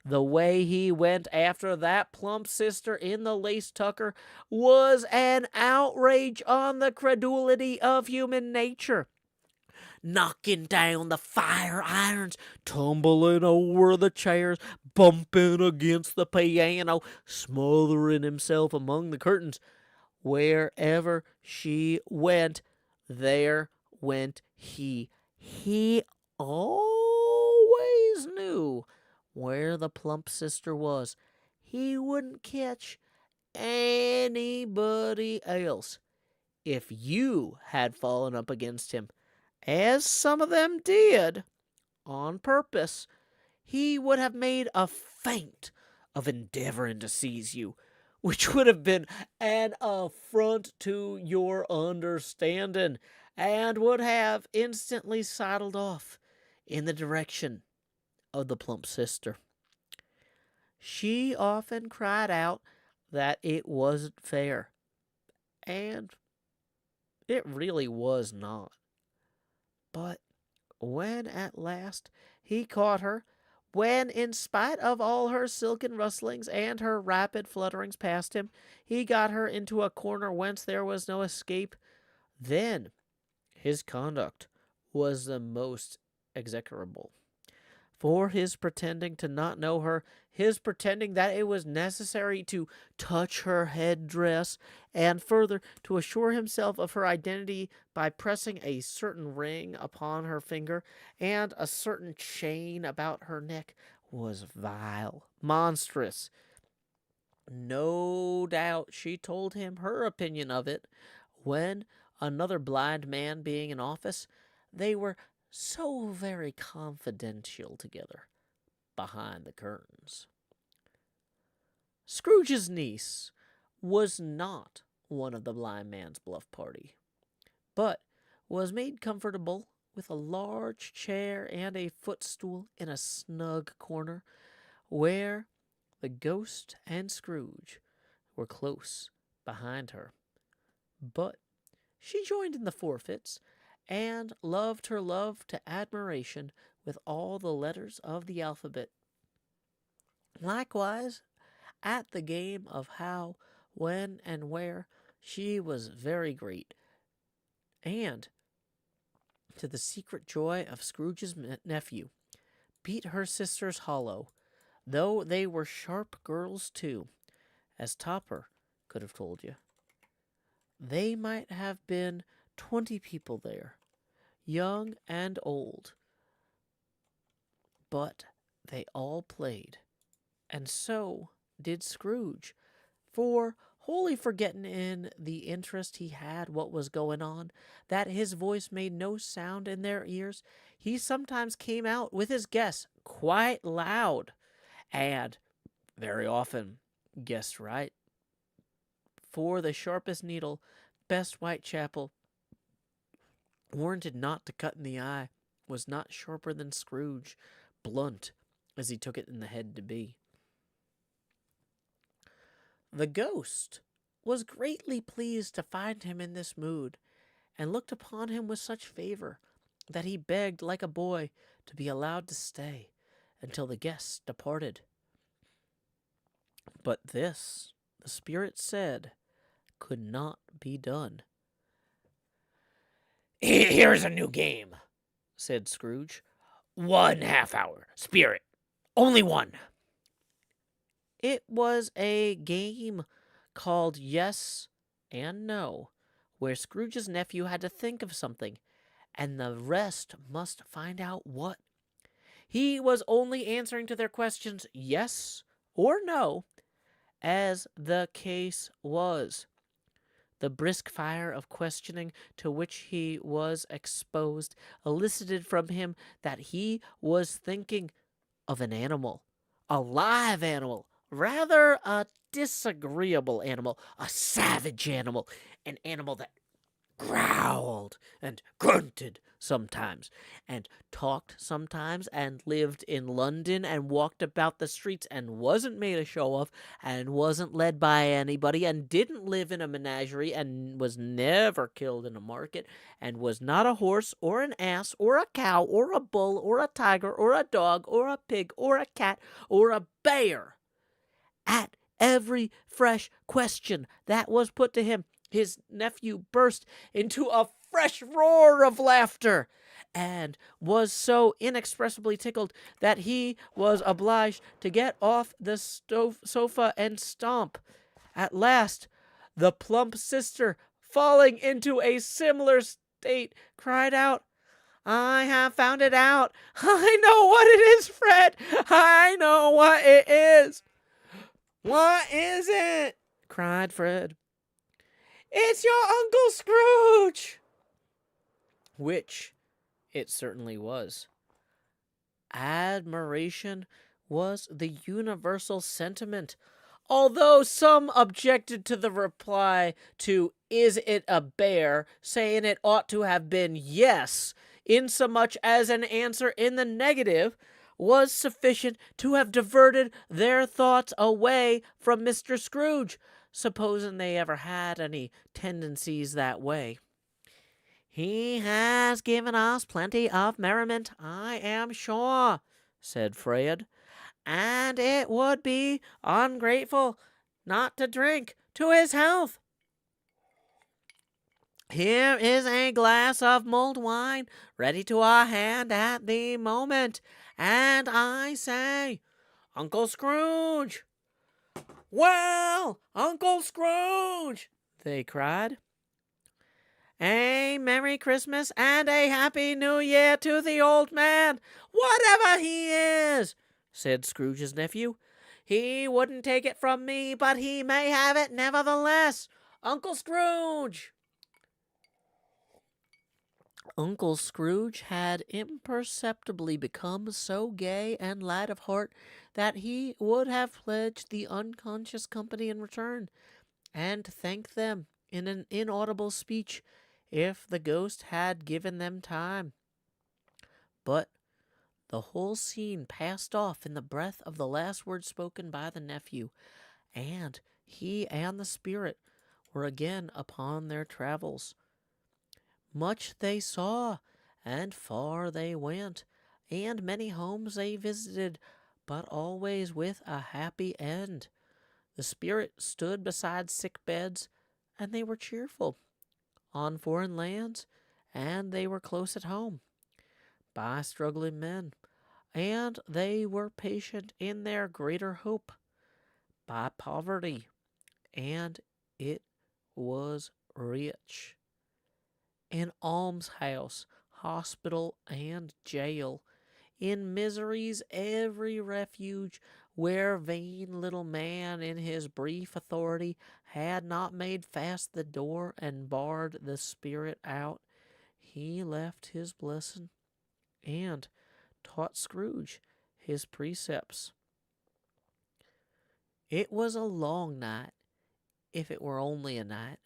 The way he went after that plump sister in the lace tucker was an outrage on the credulity of human nature. Knocking down the fire irons, tumbling over the chairs, bumping against the piano, smothering himself among the curtains. Wherever she went, there went he. He always knew where the plump sister was. He wouldn't catch anybody else. If you had fallen up against him, as some of them did, on purpose, he would have made a feint of endeavoring to seize you, which would have been an affront to your understanding, and would have instantly sidled off in the direction of the plump sister. She often cried out that it wasn't fair, and it really was not. But when at last he caught her, when, in spite of all her silken rustlings and her rapid flutterings past him, he got her into a corner whence there was no escape, then his conduct was the most execrable. For his pretending to not know her, his pretending that it was necessary to touch her head-dress, and further to assure himself of her identity by pressing a certain ring upon her finger and a certain chain about her neck, was vile, monstrous. No doubt she told him her opinion of it, when, another blind man being in office, they were so very confidential together behind the curtains. Scrooge's niece was not one of the blind man's bluff party, but was made comfortable with a large chair and a footstool in a snug corner, where the ghost and Scrooge were close behind her. But she joined in the forfeits, and loved her love to admiration with all the letters of the alphabet. Likewise, at the game of how, when, and where, she was very great, and, to the secret joy of Scrooge's nephew, beat her sisters hollow, though they were sharp girls too, as Topper could have told you. They might have been 20 people there, young and old, but they all played, and so did Scrooge, for wholly forgetting in the interest he had what was going on, that his voice made no sound in their ears, he sometimes came out with his guess quite loud, and very often guessed right. For the sharpest needle, best Whitechapel, warranted not to cut in the eye, was not sharper than Scrooge, blunt as he took it in the head to be. The ghost was greatly pleased to find him in this mood, and looked upon him with such favor that he begged like a boy to be allowed to stay until the guests departed. But this, the spirit said, could not be done. Here's a new game, said Scrooge. 1/2 hour. Spirit. Only one. It was a game called Yes and No, where Scrooge's nephew had to think of something, and the rest must find out what. He was only answering to their questions yes or no, as the case was. The brisk fire of questioning to which he was exposed elicited from him that he was thinking of an animal, a live animal, rather a disagreeable animal, a savage animal, an animal that growled and grunted sometimes, and talked sometimes, and lived in London, and walked about the streets, and wasn't made a show of, and wasn't led by anybody, and didn't live in a menagerie, and was never killed in a market, and was not a horse, or an ass, or a cow, or a bull, or a tiger, or a dog, or a pig, or a cat, or a bear. At every fresh question that was put to him, his nephew burst into a fresh roar of laughter, and was so inexpressibly tickled that he was obliged to get off the sofa and stomp. At last, the plump sister, falling into a similar state, cried out, "I have found it out. I know what it is, Fred. I know what it is." "What is it?" cried Fred. "It's your Uncle Scrooge!" Which it certainly was. Admiration was the universal sentiment, although some objected to the reply to "Is it a bear?" saying it ought to have been yes, insomuch as an answer in the negative was sufficient to have diverted their thoughts away from Mr. Scrooge, supposing they ever had any tendencies that way. "He has given us plenty of merriment, I am sure," said Fred, "and it would be ungrateful not to drink to his health. Here is a glass of mulled wine ready to our hand at the moment, and I say, Uncle Scrooge!" "Well, Uncle Scrooge!" they cried. "A Merry Christmas and a Happy New Year to the old man, whatever he is," said Scrooge's nephew. "He wouldn't take it from me, but he may have it nevertheless. Uncle Scrooge!" Uncle Scrooge had imperceptibly become so gay and light of heart that he would have pledged the unconscious company in return, and thanked them in an inaudible speech if the ghost had given them time. But the whole scene passed off in the breath of the last word spoken by the nephew, and he and the spirit were again upon their travels. Much they saw, and far they went, and many homes they visited, but always with a happy end. The spirit stood beside sick beds, and they were cheerful. On foreign lands, and they were close at home by struggling men, and they were patient in their greater hope by poverty, and it was rich. In almshouse, hospital, and jail, in misery's every refuge, where vain little man in his brief authority had not made fast the door and barred the spirit out, he left his blessing and taught Scrooge his precepts. It was a long night, if it were only a night,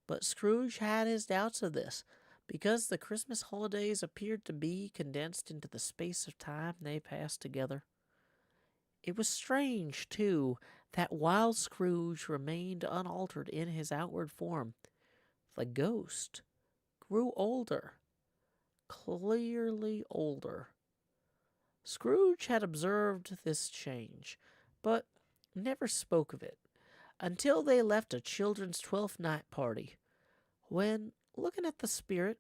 but Scrooge had his doubts of this, because the Christmas holidays appeared to be condensed into the space of time they passed together. It was strange, too, that while Scrooge remained unaltered in his outward form, the ghost grew older, clearly older. Scrooge had observed this change, but never spoke of it until they left a children's Twelfth Night party, when, looking at the spirit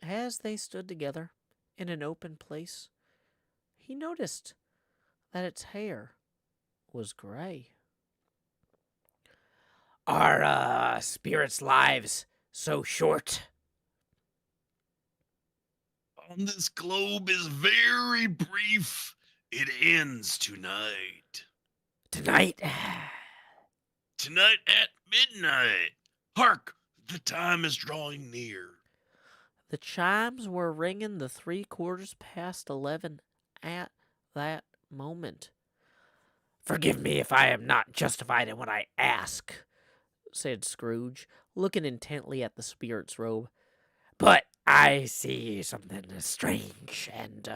as they stood together in an open place, he noticed that its hair was gray. Are spirits' lives so short? On this globe is very brief. It ends tonight. Tonight? Tonight at midnight. Hark! The time is drawing near. The chimes were ringing the 11:03 at that moment. Forgive me if I am not justified in what I ask, said Scrooge, looking intently at the spirit's robe. but I see something strange and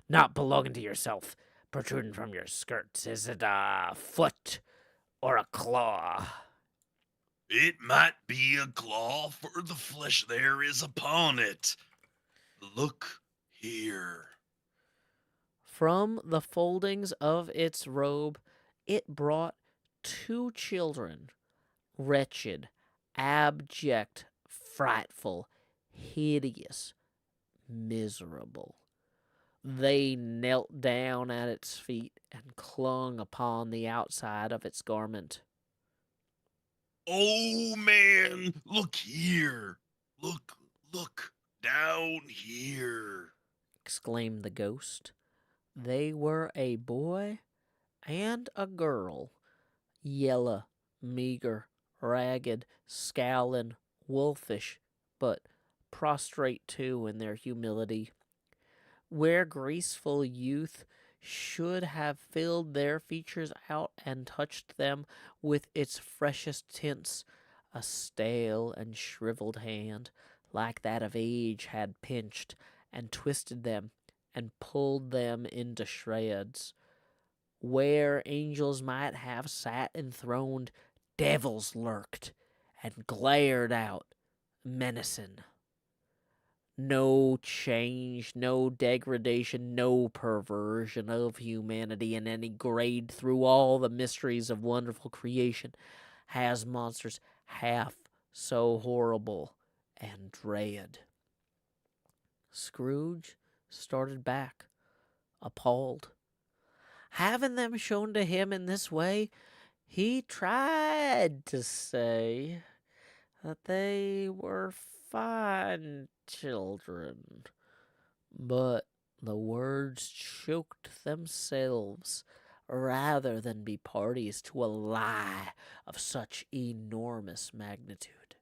not belonging to yourself protruding from your skirts. Is it a foot or a claw? It might be a claw, for the flesh there is upon it. Look here. From the foldings of its robe, it brought two children, wretched, abject, frightful, hideous, miserable. They knelt down at its feet and clung upon the outside of its garment. Oh, man, look here. Look, down here. Exclaimed the ghost. They were a boy and a girl, yellow, meager, ragged, scowling, wolfish, but prostrate too in their humility. Where graceful youth should have filled their features out and touched them with its freshest tints, a stale and shriveled hand, like that of age, had pinched and twisted them and pulled them into shreds. Where angels might have sat enthroned, devils lurked and glared out, menacing. No change, no degradation, no perversion of humanity in any grade through all the mysteries of wonderful creation has monsters half so horrible and dread. Scrooge started back, appalled. Having them shown to him in this way, he tried to say that they were fine children, but the words choked themselves rather than be parties to a lie of such enormous magnitude.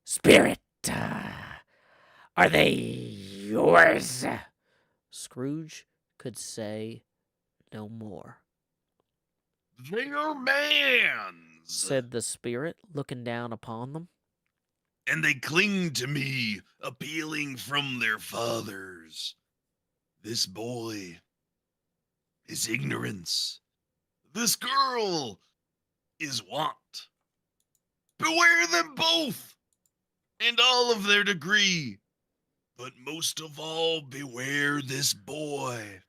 Spirit, are they yours? Scrooge could say no more. They're man's, Said the spirit, looking down upon them. and they cling to me, appealing from their fathers. This boy is ignorance. This girl is want. Beware them both. and all of their degree. But most of all, beware this boy.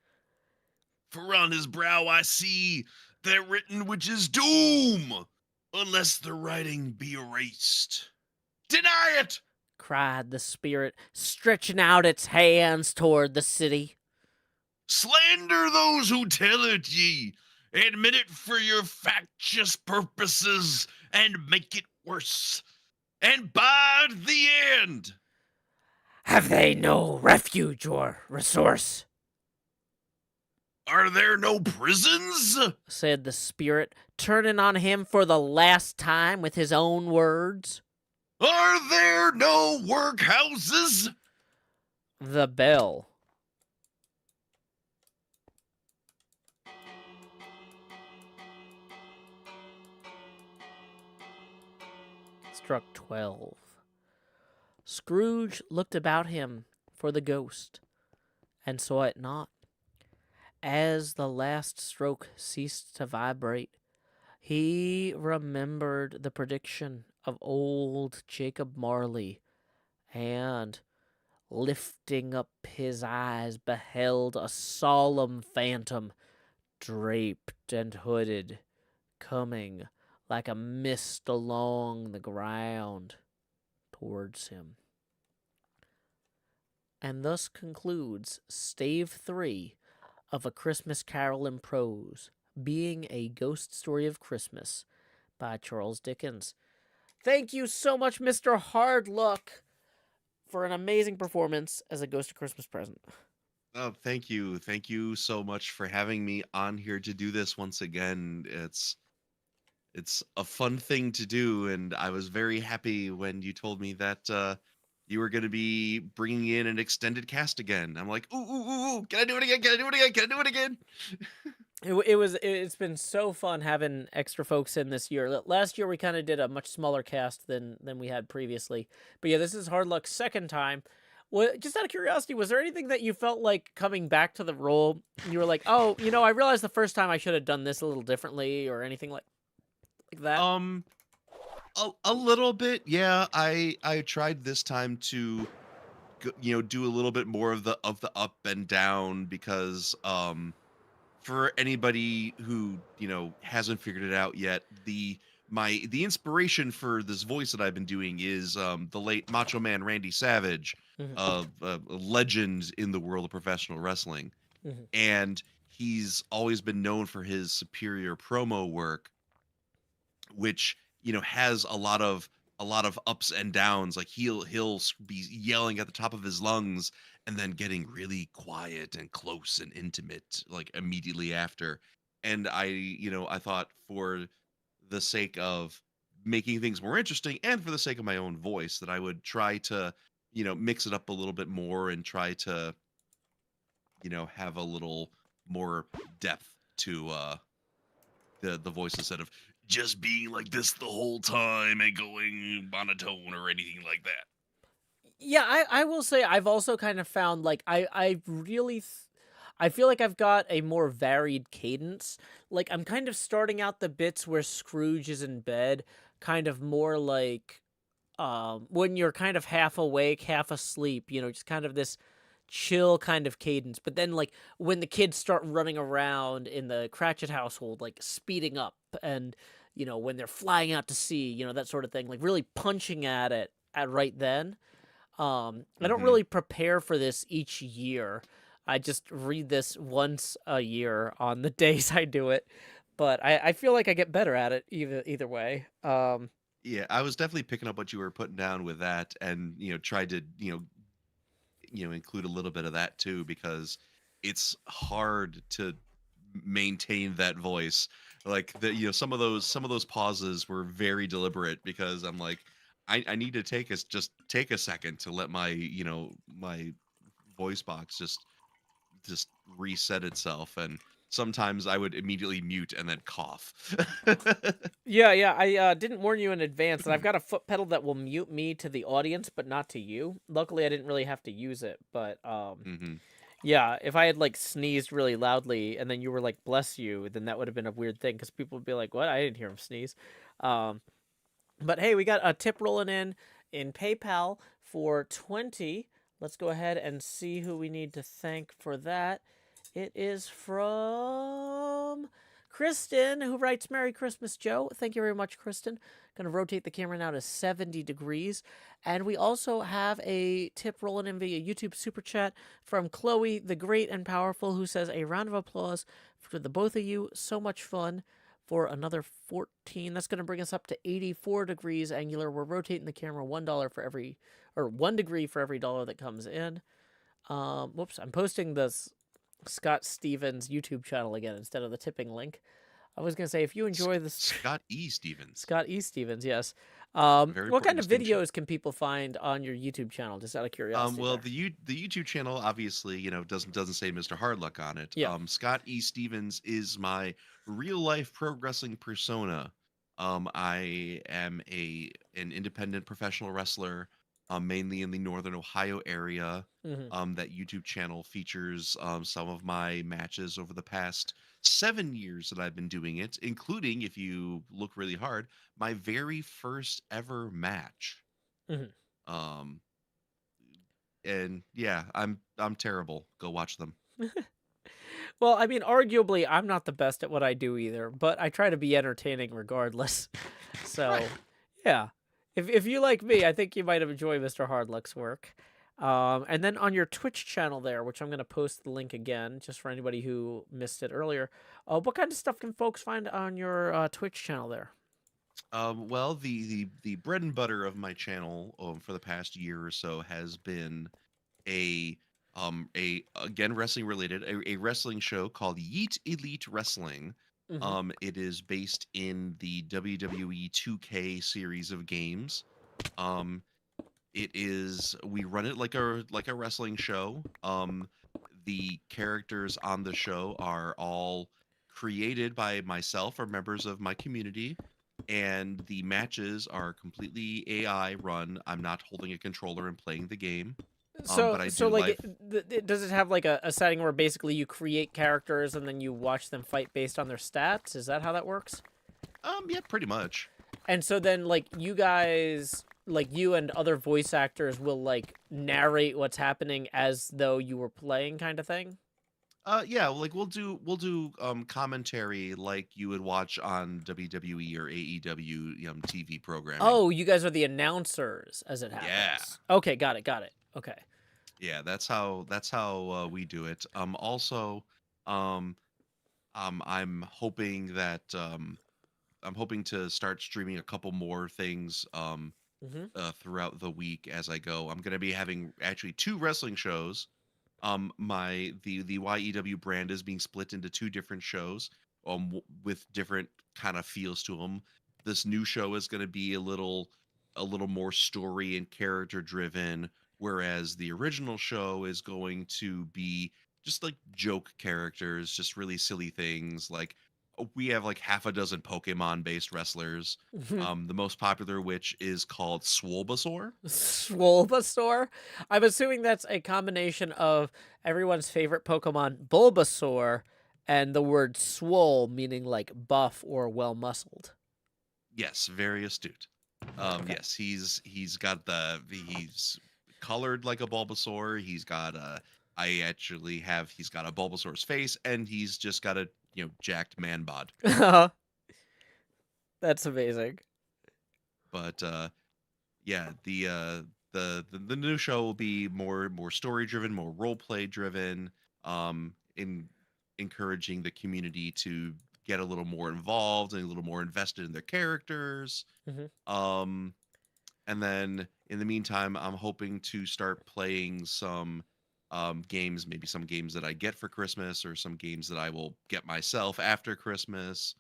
For on his brow I see that written which is doom, unless the writing be erased. Deny it! cried the spirit, stretching out its hands toward the city. Slander those who tell it ye. Admit it for your factious purposes, and make it worse. And bide the end. Have they no refuge or resource? Are there no prisons? Said the spirit, turning on him for the last time with his own words. Are there no workhouses? The bell struck 12. Scrooge looked about him for the ghost, and saw it not. As the last stroke ceased to vibrate, he remembered the prediction of old Jacob Marley, and, lifting up his eyes, beheld a solemn phantom, draped and hooded, coming like a mist along the ground towards him. And thus concludes Stave 3 of A Christmas Carol in Prose, being a ghost story of Christmas by Charles Dickens. Thank you so much, Mr. Hardluck, for an amazing performance as a Ghost of Christmas Present. Oh, thank you. Thank you so much for having me on here to do this once again. It's a fun thing to do, and I was very happy when you told me that you were going to be bringing in an extended cast again. I'm like, ooh, can I do it again? Can I do it again? Can I do it again? It's been so fun having extra folks in this year. Last year we kind of did a much smaller cast than we had previously. But yeah, this is Hardluck's second time. Well, just out of curiosity, was there anything that you felt like coming back to the role, you were like, oh, I realized the first time I should have done this a little differently, or anything like that? A little bit, yeah. I tried this time to do a little bit more of the up and down, because for anybody who hasn't figured it out yet, the inspiration for this voice that I've been doing is the late Macho Man Randy Savage, Mhm. a legend in the world of professional wrestling. Mhm. And he's always been known for his superior promo work, which has a lot of ups and downs. Like he'll be yelling at the top of his lungs and then getting really quiet and close and intimate like immediately after. And I thought, for the sake of making things more interesting and for the sake of my own voice, that I would try to mix it up a little bit more and try to have a little more depth to the voice, instead of just being like this the whole time and going monotone or anything like that. Yeah, I will say I've also kind of found like I feel like I've got a more varied cadence. Like I'm kind of starting out the bits where Scrooge is in bed, kind of more like when you're kind of half awake, half asleep, just kind of this chill kind of cadence. But then like when the kids start running around in the Cratchit household, like speeding up, and when they're flying out to sea, that sort of thing, like really punching at it at right then. I don't Hmm. really prepare for this each year. I just read this once a year on the days I do it. But I feel like I get better at it either way. Yeah, I was definitely picking up what you were putting down with that, and tried to include a little bit of that too, because it's hard to maintain that voice. Like some of those pauses were very deliberate, because I'm like, I need to take a second to let my voice box just reset itself. And sometimes I would immediately mute and then cough. Yeah. I didn't warn you in advance that I've got a foot pedal that will mute me to the audience, but not to you. Luckily, I didn't really have to use it. But Hmm. yeah, if I had like sneezed really loudly and then you were like "bless you," then that would have been a weird thing because people would be like, "What? I didn't hear him sneeze." Um, But hey, we got a tip rolling in. in PayPal for 20. Let's go ahead and see who we need to thank for that. It is from Kristen, who writes, Merry Christmas, Joe. Thank you very much, Kristen. Going to rotate the camera now to 70 degrees. And we also have a tip rolling in via YouTube Super Chat from Chloe, the Great and Powerful, who says, a round of applause for the both of you. So much fun. For another 14. That's going to bring us up to 84 degrees angular. We're rotating the camera $1 for every, or 1 degree for every dollar that comes in. Whoops, I'm posting this Scott Stevens YouTube channel again instead of the tipping link. I was going to say, if you enjoy this... Scott E. Stevens. Scott E. Stevens, yes. Very What important kind of distinction. videos can people find on your YouTube channel, just out of curiosity? Well, there? the YouTube channel obviously, doesn't say Mr. Hardluck on it. Yeah. Scott E. Stevens is my real life pro wrestling persona. I am an independent professional wrestler, mainly in the Northern Ohio area. Mhm. That YouTube channel features some of my matches over the past 7 years that I've been doing it, including, if you look really hard, my very first ever match. Mhm. Um, and yeah, I'm terrible. Go watch them. Well, I mean, arguably, I'm not the best at what I do either, but I try to be entertaining regardless. So, Right. yeah. If you like me, I think you might enjoy Mr. Hardluck's work. And then on your Twitch channel there, which I'm going to post the link again, just for anybody who missed it earlier, what kind of stuff can folks find on your Twitch channel there? Well, the bread and butter of my channel for the past year or so has been a again wrestling related a wrestling show called Yeet Elite Wrestling. Mm-hmm. It is based in the WWE 2K series of games. Um, it is we run it like a wrestling show. The characters on the show are all created by myself or members of my community, and the matches are completely AI run. I'm not holding a controller and playing the game. But I So do like, live. does it have like a setting where basically you create characters and then you watch them fight based on their stats? Is that how that works? Yeah, pretty much. And so then, like, you guys, like, you and other voice actors will, like, narrate what's happening as though you were playing, kind of thing? Yeah, like we'll do commentary like you would watch on WWE or AEW TV programming. Oh, you guys are the announcers as it Yeah. happens. Okay, got it, got it. Okay. Yeah, that's how we do it. Also, um, I'm hoping that I'm hoping to start streaming a couple more things Mm-hmm. throughout the week as I go. I'm gonna be having actually two wrestling shows. The YEW brand is being split into two different shows, with different kind of feels to them. This new show is going to be a little more story and character driven, whereas the original show is going to be just like joke characters, just really silly things. Like we have like half a dozen Pokemon based wrestlers. The most popular which is called Swolbasaur. Swolbasaur? I'm assuming that's a combination of everyone's favorite Pokemon, Bulbasaur, and the word swole, meaning like buff or well muscled. Yes, very astute. Okay. Yes, he's colored like a Bulbasaur. He's got a Bulbasaur's face, and he's just got a jacked man bod. That's amazing. But yeah, the new show will be more story driven, more role play driven, in encouraging the community to get a little more involved and a little more invested in their characters. Mm-hmm. Um, and then in the meantime, I'm hoping to start playing some games, maybe some games that I get for Christmas or some games that I will get myself after Christmas.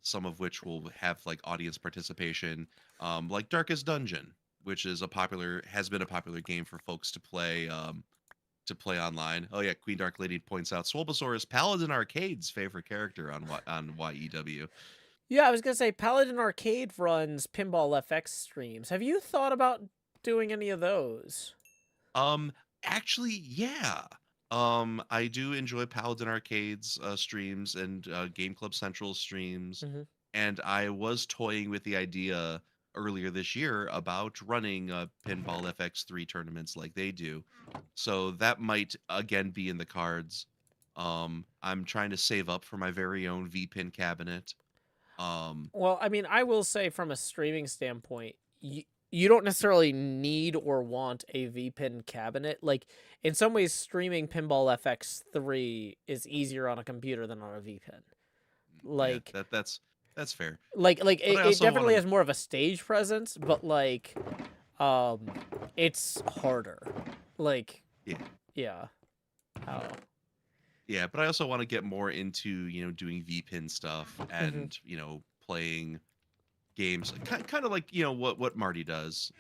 Some of which will have like audience participation, like Darkest Dungeon, which has been a popular game for folks to play online. Oh yeah, Queen Dark Lady points out Swolbasaur is Paladin Arcade's favorite character on YEW. Yeah, I was gonna say Paladin Arcade runs Pinball FX streams. Have you thought about doing any of those? Um, Actually, yeah. I do enjoy Paladin Arcade's streams and Game Club Central streams, Mm-hmm. and I was toying with the idea earlier this year about running Pinball FX3 tournaments like they do. So that might again be in the cards. I'm trying to save up for my very own VPin cabinet. Well, I mean, I will say from a streaming standpoint, you don't necessarily need or want a VPin cabinet. Like, in some ways, streaming Pinball FX3 is easier on a computer than on a VPin. Like, yeah, that's fair. like But I it also definitely want has more of a stage presence, but like, it's harder. Like, yeah. yeah. Oh. Yeah, but I also want to get more into, doing VPin stuff and, playing games kind of like, what Marty does.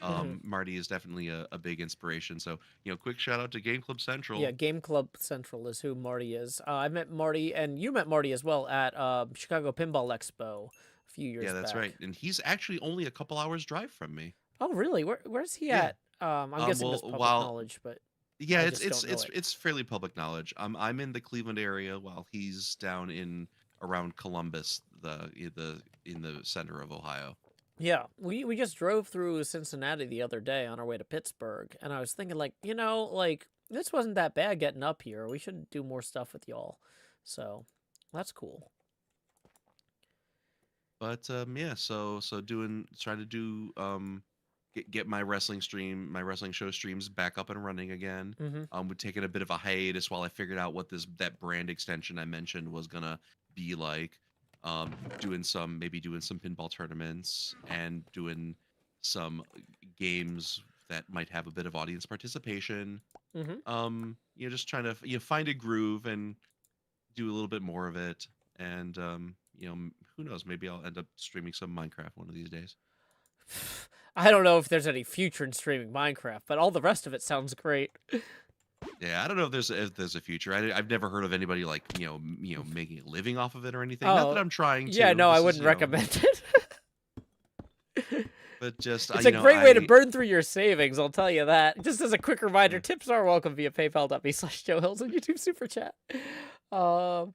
Marty is definitely a big inspiration. So, quick shout out to Game Club Central. Yeah, Game Club Central is who Marty is. I met Marty, and you met Marty as well at Chicago Pinball Expo a few years back. Yeah, that's right. And he's actually only a couple hours drive from me. Oh, really? Where's he Yeah. at? I'm guessing it's public knowledge, but Yeah, I it's just don't know it. it's fairly public knowledge. I'm in the Cleveland area while he's down in around Columbus, in the center of Ohio. Yeah, we just drove through Cincinnati the other day on our way to Pittsburgh, and I was thinking, like, like, this wasn't that bad getting up here. We should do more stuff with y'all. So, that's cool. But yeah, so trying to do get my wrestling show streams back up and running again. Mm-hmm. We're taking a bit of a hiatus while I figured out what that brand extension I mentioned was gonna be like. Doing some pinball tournaments and doing some games that might have a bit of audience participation. Mm-hmm. Just trying to find a groove and do a little bit more of it. And who knows? Maybe I'll end up streaming some Minecraft one of these days. I don't know if there's any future in streaming Minecraft, but all the rest of it sounds great. Yeah, I don't know if there's a future. I've never heard of anybody like making a living off of it or anything. Not that I'm trying to. Yeah, no, I wouldn't recommend it. But just it's a great way to burn through your savings. I'll tell you that. Just as a quick reminder, tips are welcome via PayPal.me/Joe Hills and YouTube Super Chat. But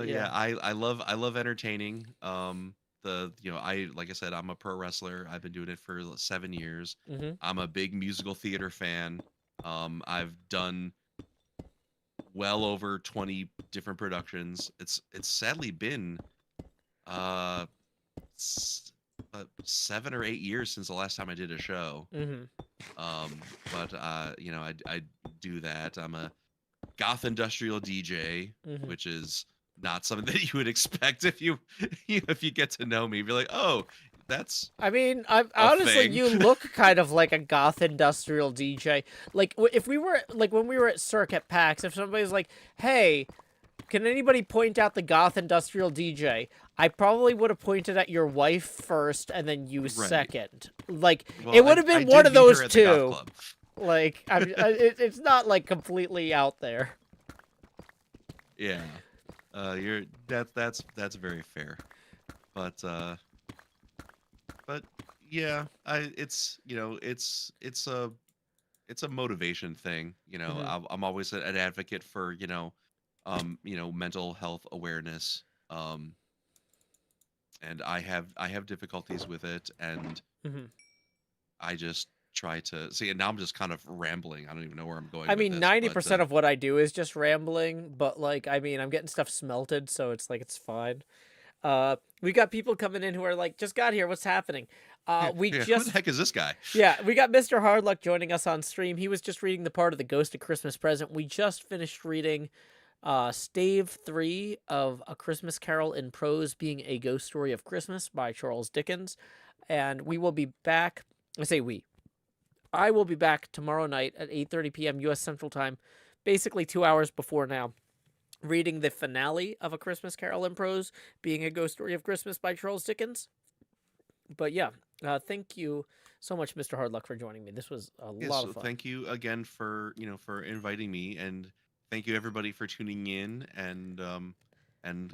yeah, I love entertaining. Like I said, I'm a pro wrestler. I've been doing it for 7 years. Mm-hmm. I'm a big musical theater fan. I've done well over 20 different productions. It's sadly been 7 or 8 years since the last time I did a show. Mm-hmm. But I do that. I'm a goth industrial DJ, which is not something that you would expect if you get to know me. Be like, oh, that's. I mean, honestly, thing. you look kind of like a goth industrial DJ. Like, if we were when we were at Circuit PAX, if somebody's like, "Hey, can anybody point out the goth industrial DJ?" I probably would have pointed at your wife first, and then you second. Like, well, it would have been one of those two. Like, it's not like completely out there. Yeah, that's very fair, but yeah, it's a motivation thing. I'm always an advocate for mental health awareness. And I have difficulties with it, and I just try to see. And now I'm just kind of rambling. I don't even know where I'm going. I mean, 90% of what I do is just rambling, but like, I mean, I'm getting stuff smelted, so it's like, it's fine. We got people coming in who are like, just got here, what's happening? Who the heck is this guy? Yeah, we got Mr. Hardluck joining us on stream. He was just reading the part of the Ghost of Christmas Present. We just finished reading Stave 3 of A Christmas Carol in Prose, Being a Ghost Story of Christmas by Charles Dickens. And we will be back. I will be back tomorrow night at 8:30 p.m. U.S. Central Time, basically 2 hours before now, reading the finale of A Christmas Carol in Prose, Being a Ghost Story of Christmas by Charles Dickens. But yeah, thank you so much, Mr. Hardluck, for joining me. This was a lot of fun. Thank you again for inviting me, and thank you everybody for tuning in and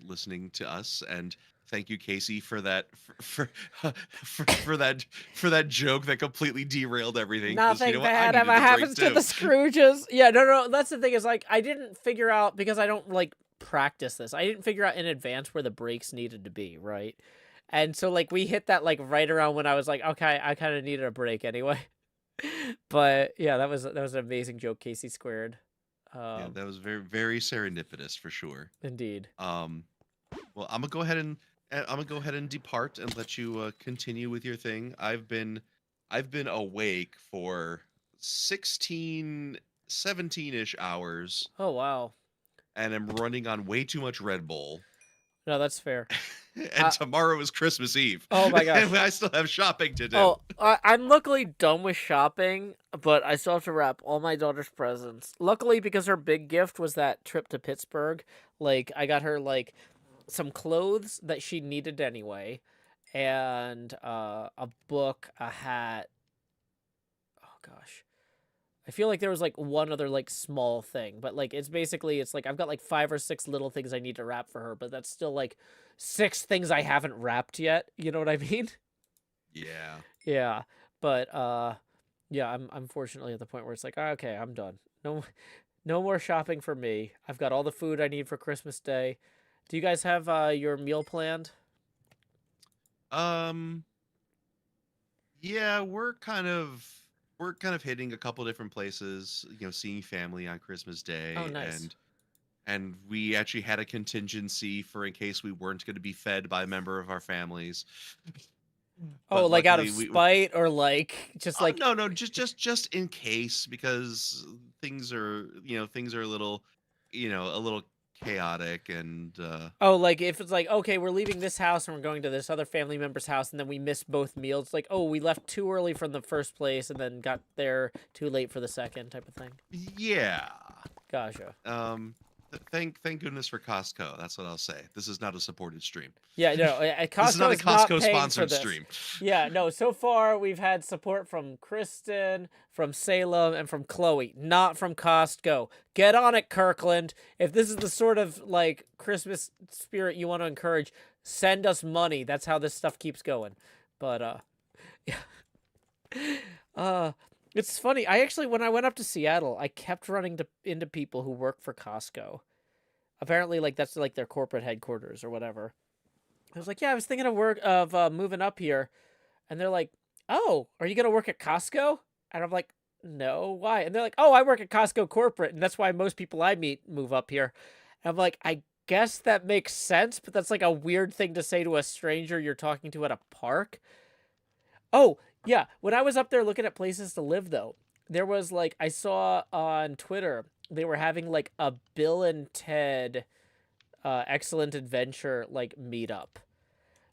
listening to us. And thank you, Casey, for that for that joke that completely derailed everything. Nothing bad ever happens to the Scrooges. Yeah, no. That's the thing, is like, I didn't figure out, because I don't like practice this. I didn't figure out in advance where the breaks needed to be, right? And so like we hit that like right around when I was like, okay, I kind of needed a break anyway. But yeah, that was an amazing joke, Casey squared. Yeah, that was very, very serendipitous for sure. Indeed. Um, well, I'm gonna go ahead and depart and let you continue with your thing. I've been awake for 16, 17-ish hours, Oh wow. and I'm running on way too much Red Bull. No, that's fair. And tomorrow is Christmas Eve. Oh my gosh. And I still have shopping to do. Oh, I'm luckily done with shopping, but I still have to wrap all my daughter's presents. Luckily, because her big gift was that trip to Pittsburgh, like I got her like some clothes that she needed anyway, and a book, a hat. Oh gosh. I feel like there was like one other like small thing, but like it's like I've got like 5 or 6 little things I need to wrap for her, but that's still like 6 things I haven't wrapped yet. You know what I mean? Yeah. Yeah. But yeah, I'm fortunately at the point where it's like, okay, I'm done. No more shopping for me. I've got all the food I need for Christmas Day. Do you guys have your meal planned? Um. Yeah, we're kind of hitting a couple different places. Seeing family on Christmas Day, Oh, nice. and we actually had a contingency for in case we weren't going to be fed by a member of our families. Oh, But like out of luckily, spite or like just like no, just in case, because things are a little chaotic, and oh, like if it's like, okay, we're leaving this house and we're going to this other family member's house and then we miss both meals. Like, oh, we left too early from the first place and then got there too late for the second type of thing. yeah. Gotcha. Thank goodness for Costco. That's what I'll say. This is not a supported stream. Yeah, no, This is not a Costco's not Costco paying for sponsored this. stream. Yeah, no, so far we've had support from Kristen, from Salem, and from Chloe, not from Costco. Get on it, Kirkland. If this is the sort of like Christmas spirit you want to encourage, send us money. That's how this stuff keeps going. But yeah. It's funny. I actually, when I went up to Seattle, I kept running into people who work for Costco. Apparently, like that's like their corporate headquarters or whatever. I was like, yeah, I was thinking of moving up here, and they're like, oh, are you gonna work at Costco? And I'm like, no, why? And they're like, oh, I work at Costco corporate, and that's why most people I meet move up here. And I'm like, I guess that makes sense, but that's like a weird thing to say to a stranger you're talking to at a park. Oh, yeah. When I was up there looking at places to live, though, there was like, I saw on Twitter, they were having like a Bill and Ted Excellent Adventure like meetup.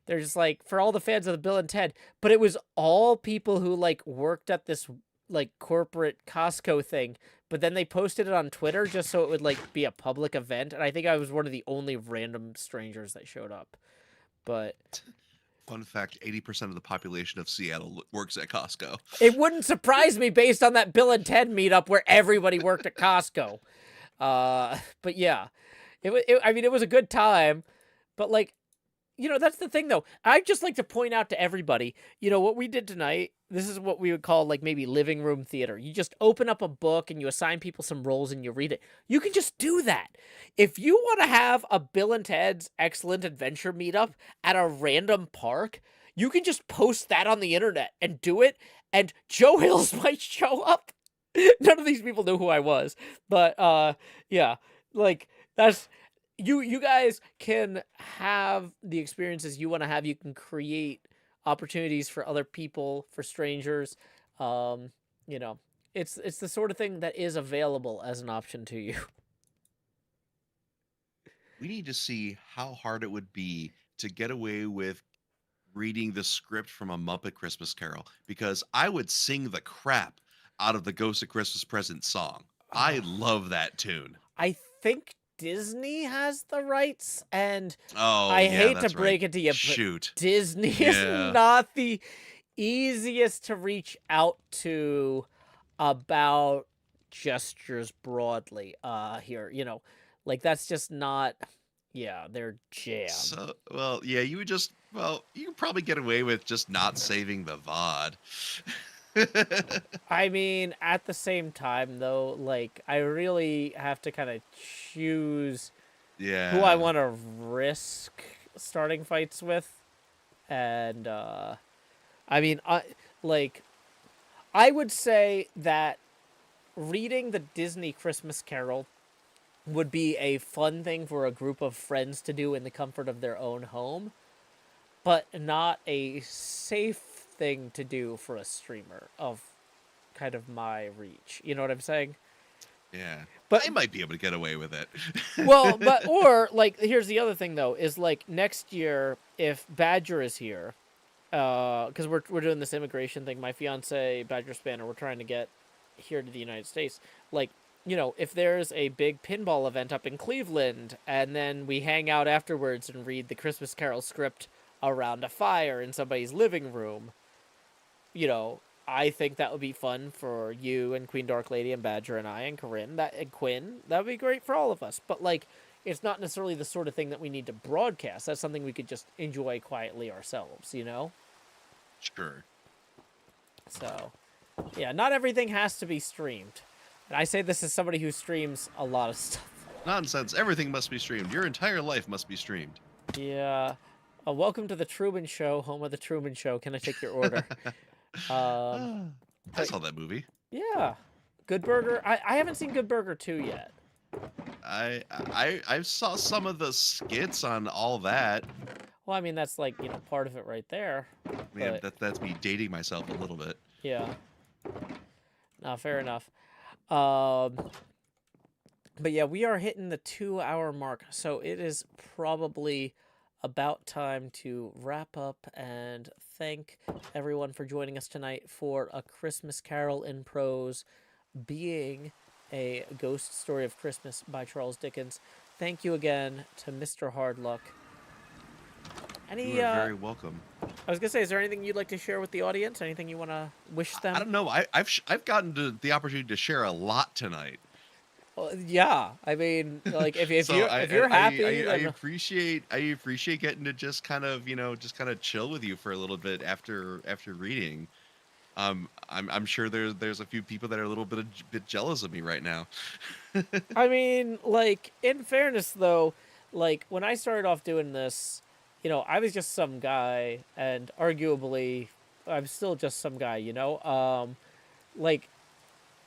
There's like, for all the fans of the Bill and Ted, but it was all people who like worked at this like corporate Costco thing, but then they posted it on Twitter just so it would like be a public event. And I think I was one of the only random strangers that showed up. But Fun fact: 80% of the population of Seattle works at Costco. it wouldn't surprise me based on that Bill and Ted meetup where everybody worked at Costco. But yeah, I mean, it was a good time, but like, that's the thing though. I'd just like to point out to everybody, what we did tonight. This is what we would call like maybe living room theater. You just open up a book and you assign people some roles and you read it. You can just do that. If you want to have a Bill and Ted's Excellent Adventure meetup at a random park, you can just post that on the internet and do it, and Joe Hills might show up. None of these people knew who I was, but yeah, like that's you guys can have the experiences you want to have. You can create opportunities for other people, for strangers. It's the sort of thing that is available as an option to you. We need to see how hard it would be to get away with reading the script from a Muppet Christmas Carol, because I would sing the crap out of the Ghost of Christmas Present song. I love that tune. I think Disney has the rights, and Oh, I yeah, hate to that's break right. it to you, but Shoot. Disney Yeah. is not the easiest to reach out to about gestures broadly here. Like that's just not their jam. So, well, yeah, you could probably get away with just not saving the VOD. I mean, at the same time though, like I really have to kind of choose Yeah. who I want to risk starting fights with. And I mean, I would say that reading the Disney Christmas Carol would be a fun thing for a group of friends to do in the comfort of their own home, but not a safe thing to do for a streamer of kind of my reach. You know what I'm saying? Yeah. But I might be able to get away with it. well, but or like here's the other thing though is like next year if Badger is here, because we're doing this immigration thing. My fiance Badger Spanner, we're trying to get here to the United States. Like, you know, if there's a big pinball event up in Cleveland, and then we hang out afterwards and read the Christmas Carol script around a fire in somebody's living room, you know, I think that would be fun for you and Queen Dark Lady and Badger and I and Corinne and Quinn. That would be great for all of us. But like, it's not necessarily the sort of thing that we need to broadcast. That's something we could just enjoy quietly ourselves, you know? Sure. So, yeah, not everything has to be streamed. And I say this as somebody who streams a lot of stuff. Nonsense. Everything must be streamed. Your entire life must be streamed. Yeah. Welcome to the Truman Show, home of the Truman Show. Can I take your order? I saw that movie. Yeah. Good Burger. I haven't seen Good Burger 2 yet. I saw some of the skits on all that. Well, I mean, that's like, you know, part of it right there. Man, But, that's me dating myself a little bit. yeah. No, fair enough. But yeah, we are hitting the 2-hour mark, so it is probably about time to wrap up and thank everyone for joining us tonight for A Christmas Carol in Prose, being a ghost story of Christmas by Charles Dickens. Thank you again to Mr. Hardluck. You are very welcome. I was gonna say, is there anything you'd like to share with the audience? Anything you want to wish them? I don't know. I've gotten the opportunity to share a lot tonight. Yeah, I mean, like if So you're happy, I then- appreciate getting to just kind of chill with you for a little bit after reading. I'm sure there's a few people that are a little bit jealous of me right now. I mean, like, in fairness, though, like, when I started off doing this, you know, I was just some guy, and arguably, I'm still just some guy, you know? Like,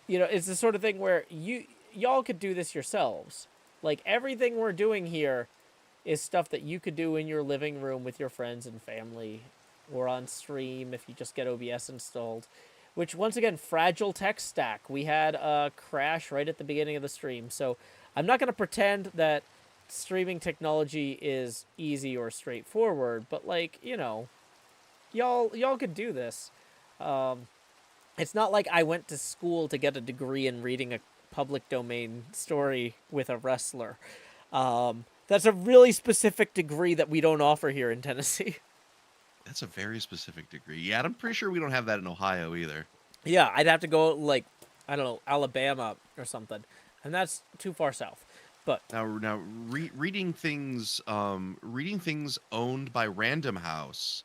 you know, it's the sort of thing where y'all could do this yourselves. Like, everything we're doing here is stuff that you could do in your living room with your friends and family, or on stream if you just get OBS installed. Which, once again, fragile tech stack. We had a crash right at the beginning of the stream, so I'm not going to pretend that streaming technology is easy or straightforward, but, like, you know, y'all could do this. It's not like I went to school to get a degree in reading a public domain story with a wrestler. That's a really specific degree that we don't offer here in Tennessee. That's a very specific degree. Yeah, and I'm pretty sure we don't have that in Ohio either. Yeah, I'd have to go, like, I don't know, Alabama or something, and that's too far south. But Now, reading things owned by Random House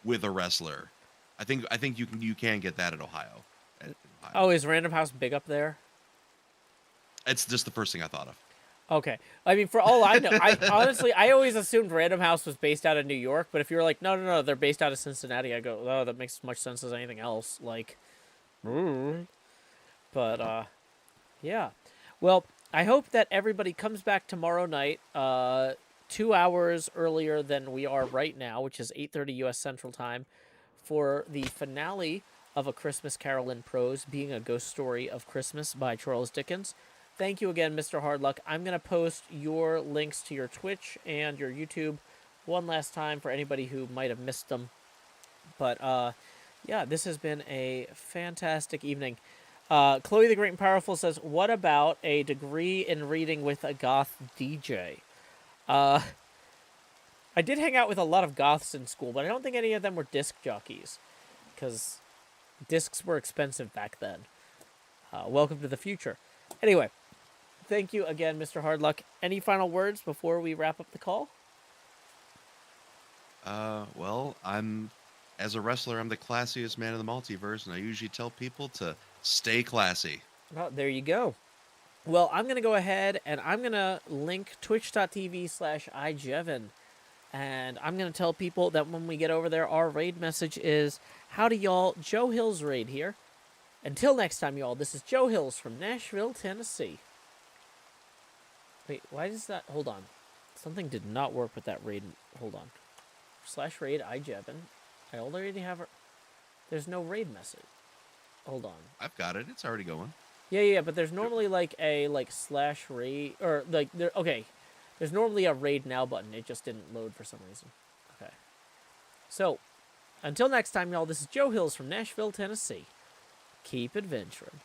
with a wrestler, I think you can get that at Ohio. oh, is Random House big up there? It's just the first thing I thought of. Okay. I mean, for all I know, I always assumed Random House was based out of New York, but if you're like, no, they're based out of Cincinnati, I go, oh, that makes as much sense as anything else. Like, but, yeah. Well, I hope that everybody comes back tomorrow night, 2 hours earlier than we are right now, which is 8:30 U.S. Central Time, for the finale of A Christmas Carol in Prose, being a ghost story of Christmas by Charles Dickens. Thank you again, Mr. Hardluck. I'm going to post your links to your Twitch and your YouTube one last time for anybody who might have missed them. But, yeah, this has been a fantastic evening. Chloe the Great and Powerful says, what about a degree in reading with a goth DJ? I did hang out with a lot of goths in school, but I don't think any of them were disc jockeys, because discs were expensive back then. Welcome to the future. Anyway, thank you again, Mr. Hardluck. Any final words before we wrap up the call? Well, as a wrestler, I'm the classiest man in the multiverse, and I usually tell people to stay classy. Well, there you go. Well, I'm going to go ahead and I'm going to link twitch.tv/iJevin And I'm going to tell people that when we get over there, our raid message is, howdy, y'all. Joe Hills raid here. Until next time, y'all, this is Joe Hills from Nashville, Tennessee. Wait, why does that... Hold on. Something did not work with that raid. Hold on. /raid iJebin. I already have her... There's no raid message. Hold on. I've got it. It's already going. Yeah, but there's normally like a /raid... Or like... Okay. There's normally a raid now button. It just didn't load for some reason. Okay. So, until next time, y'all, this is Joe Hills from Nashville, Tennessee. Keep adventuring.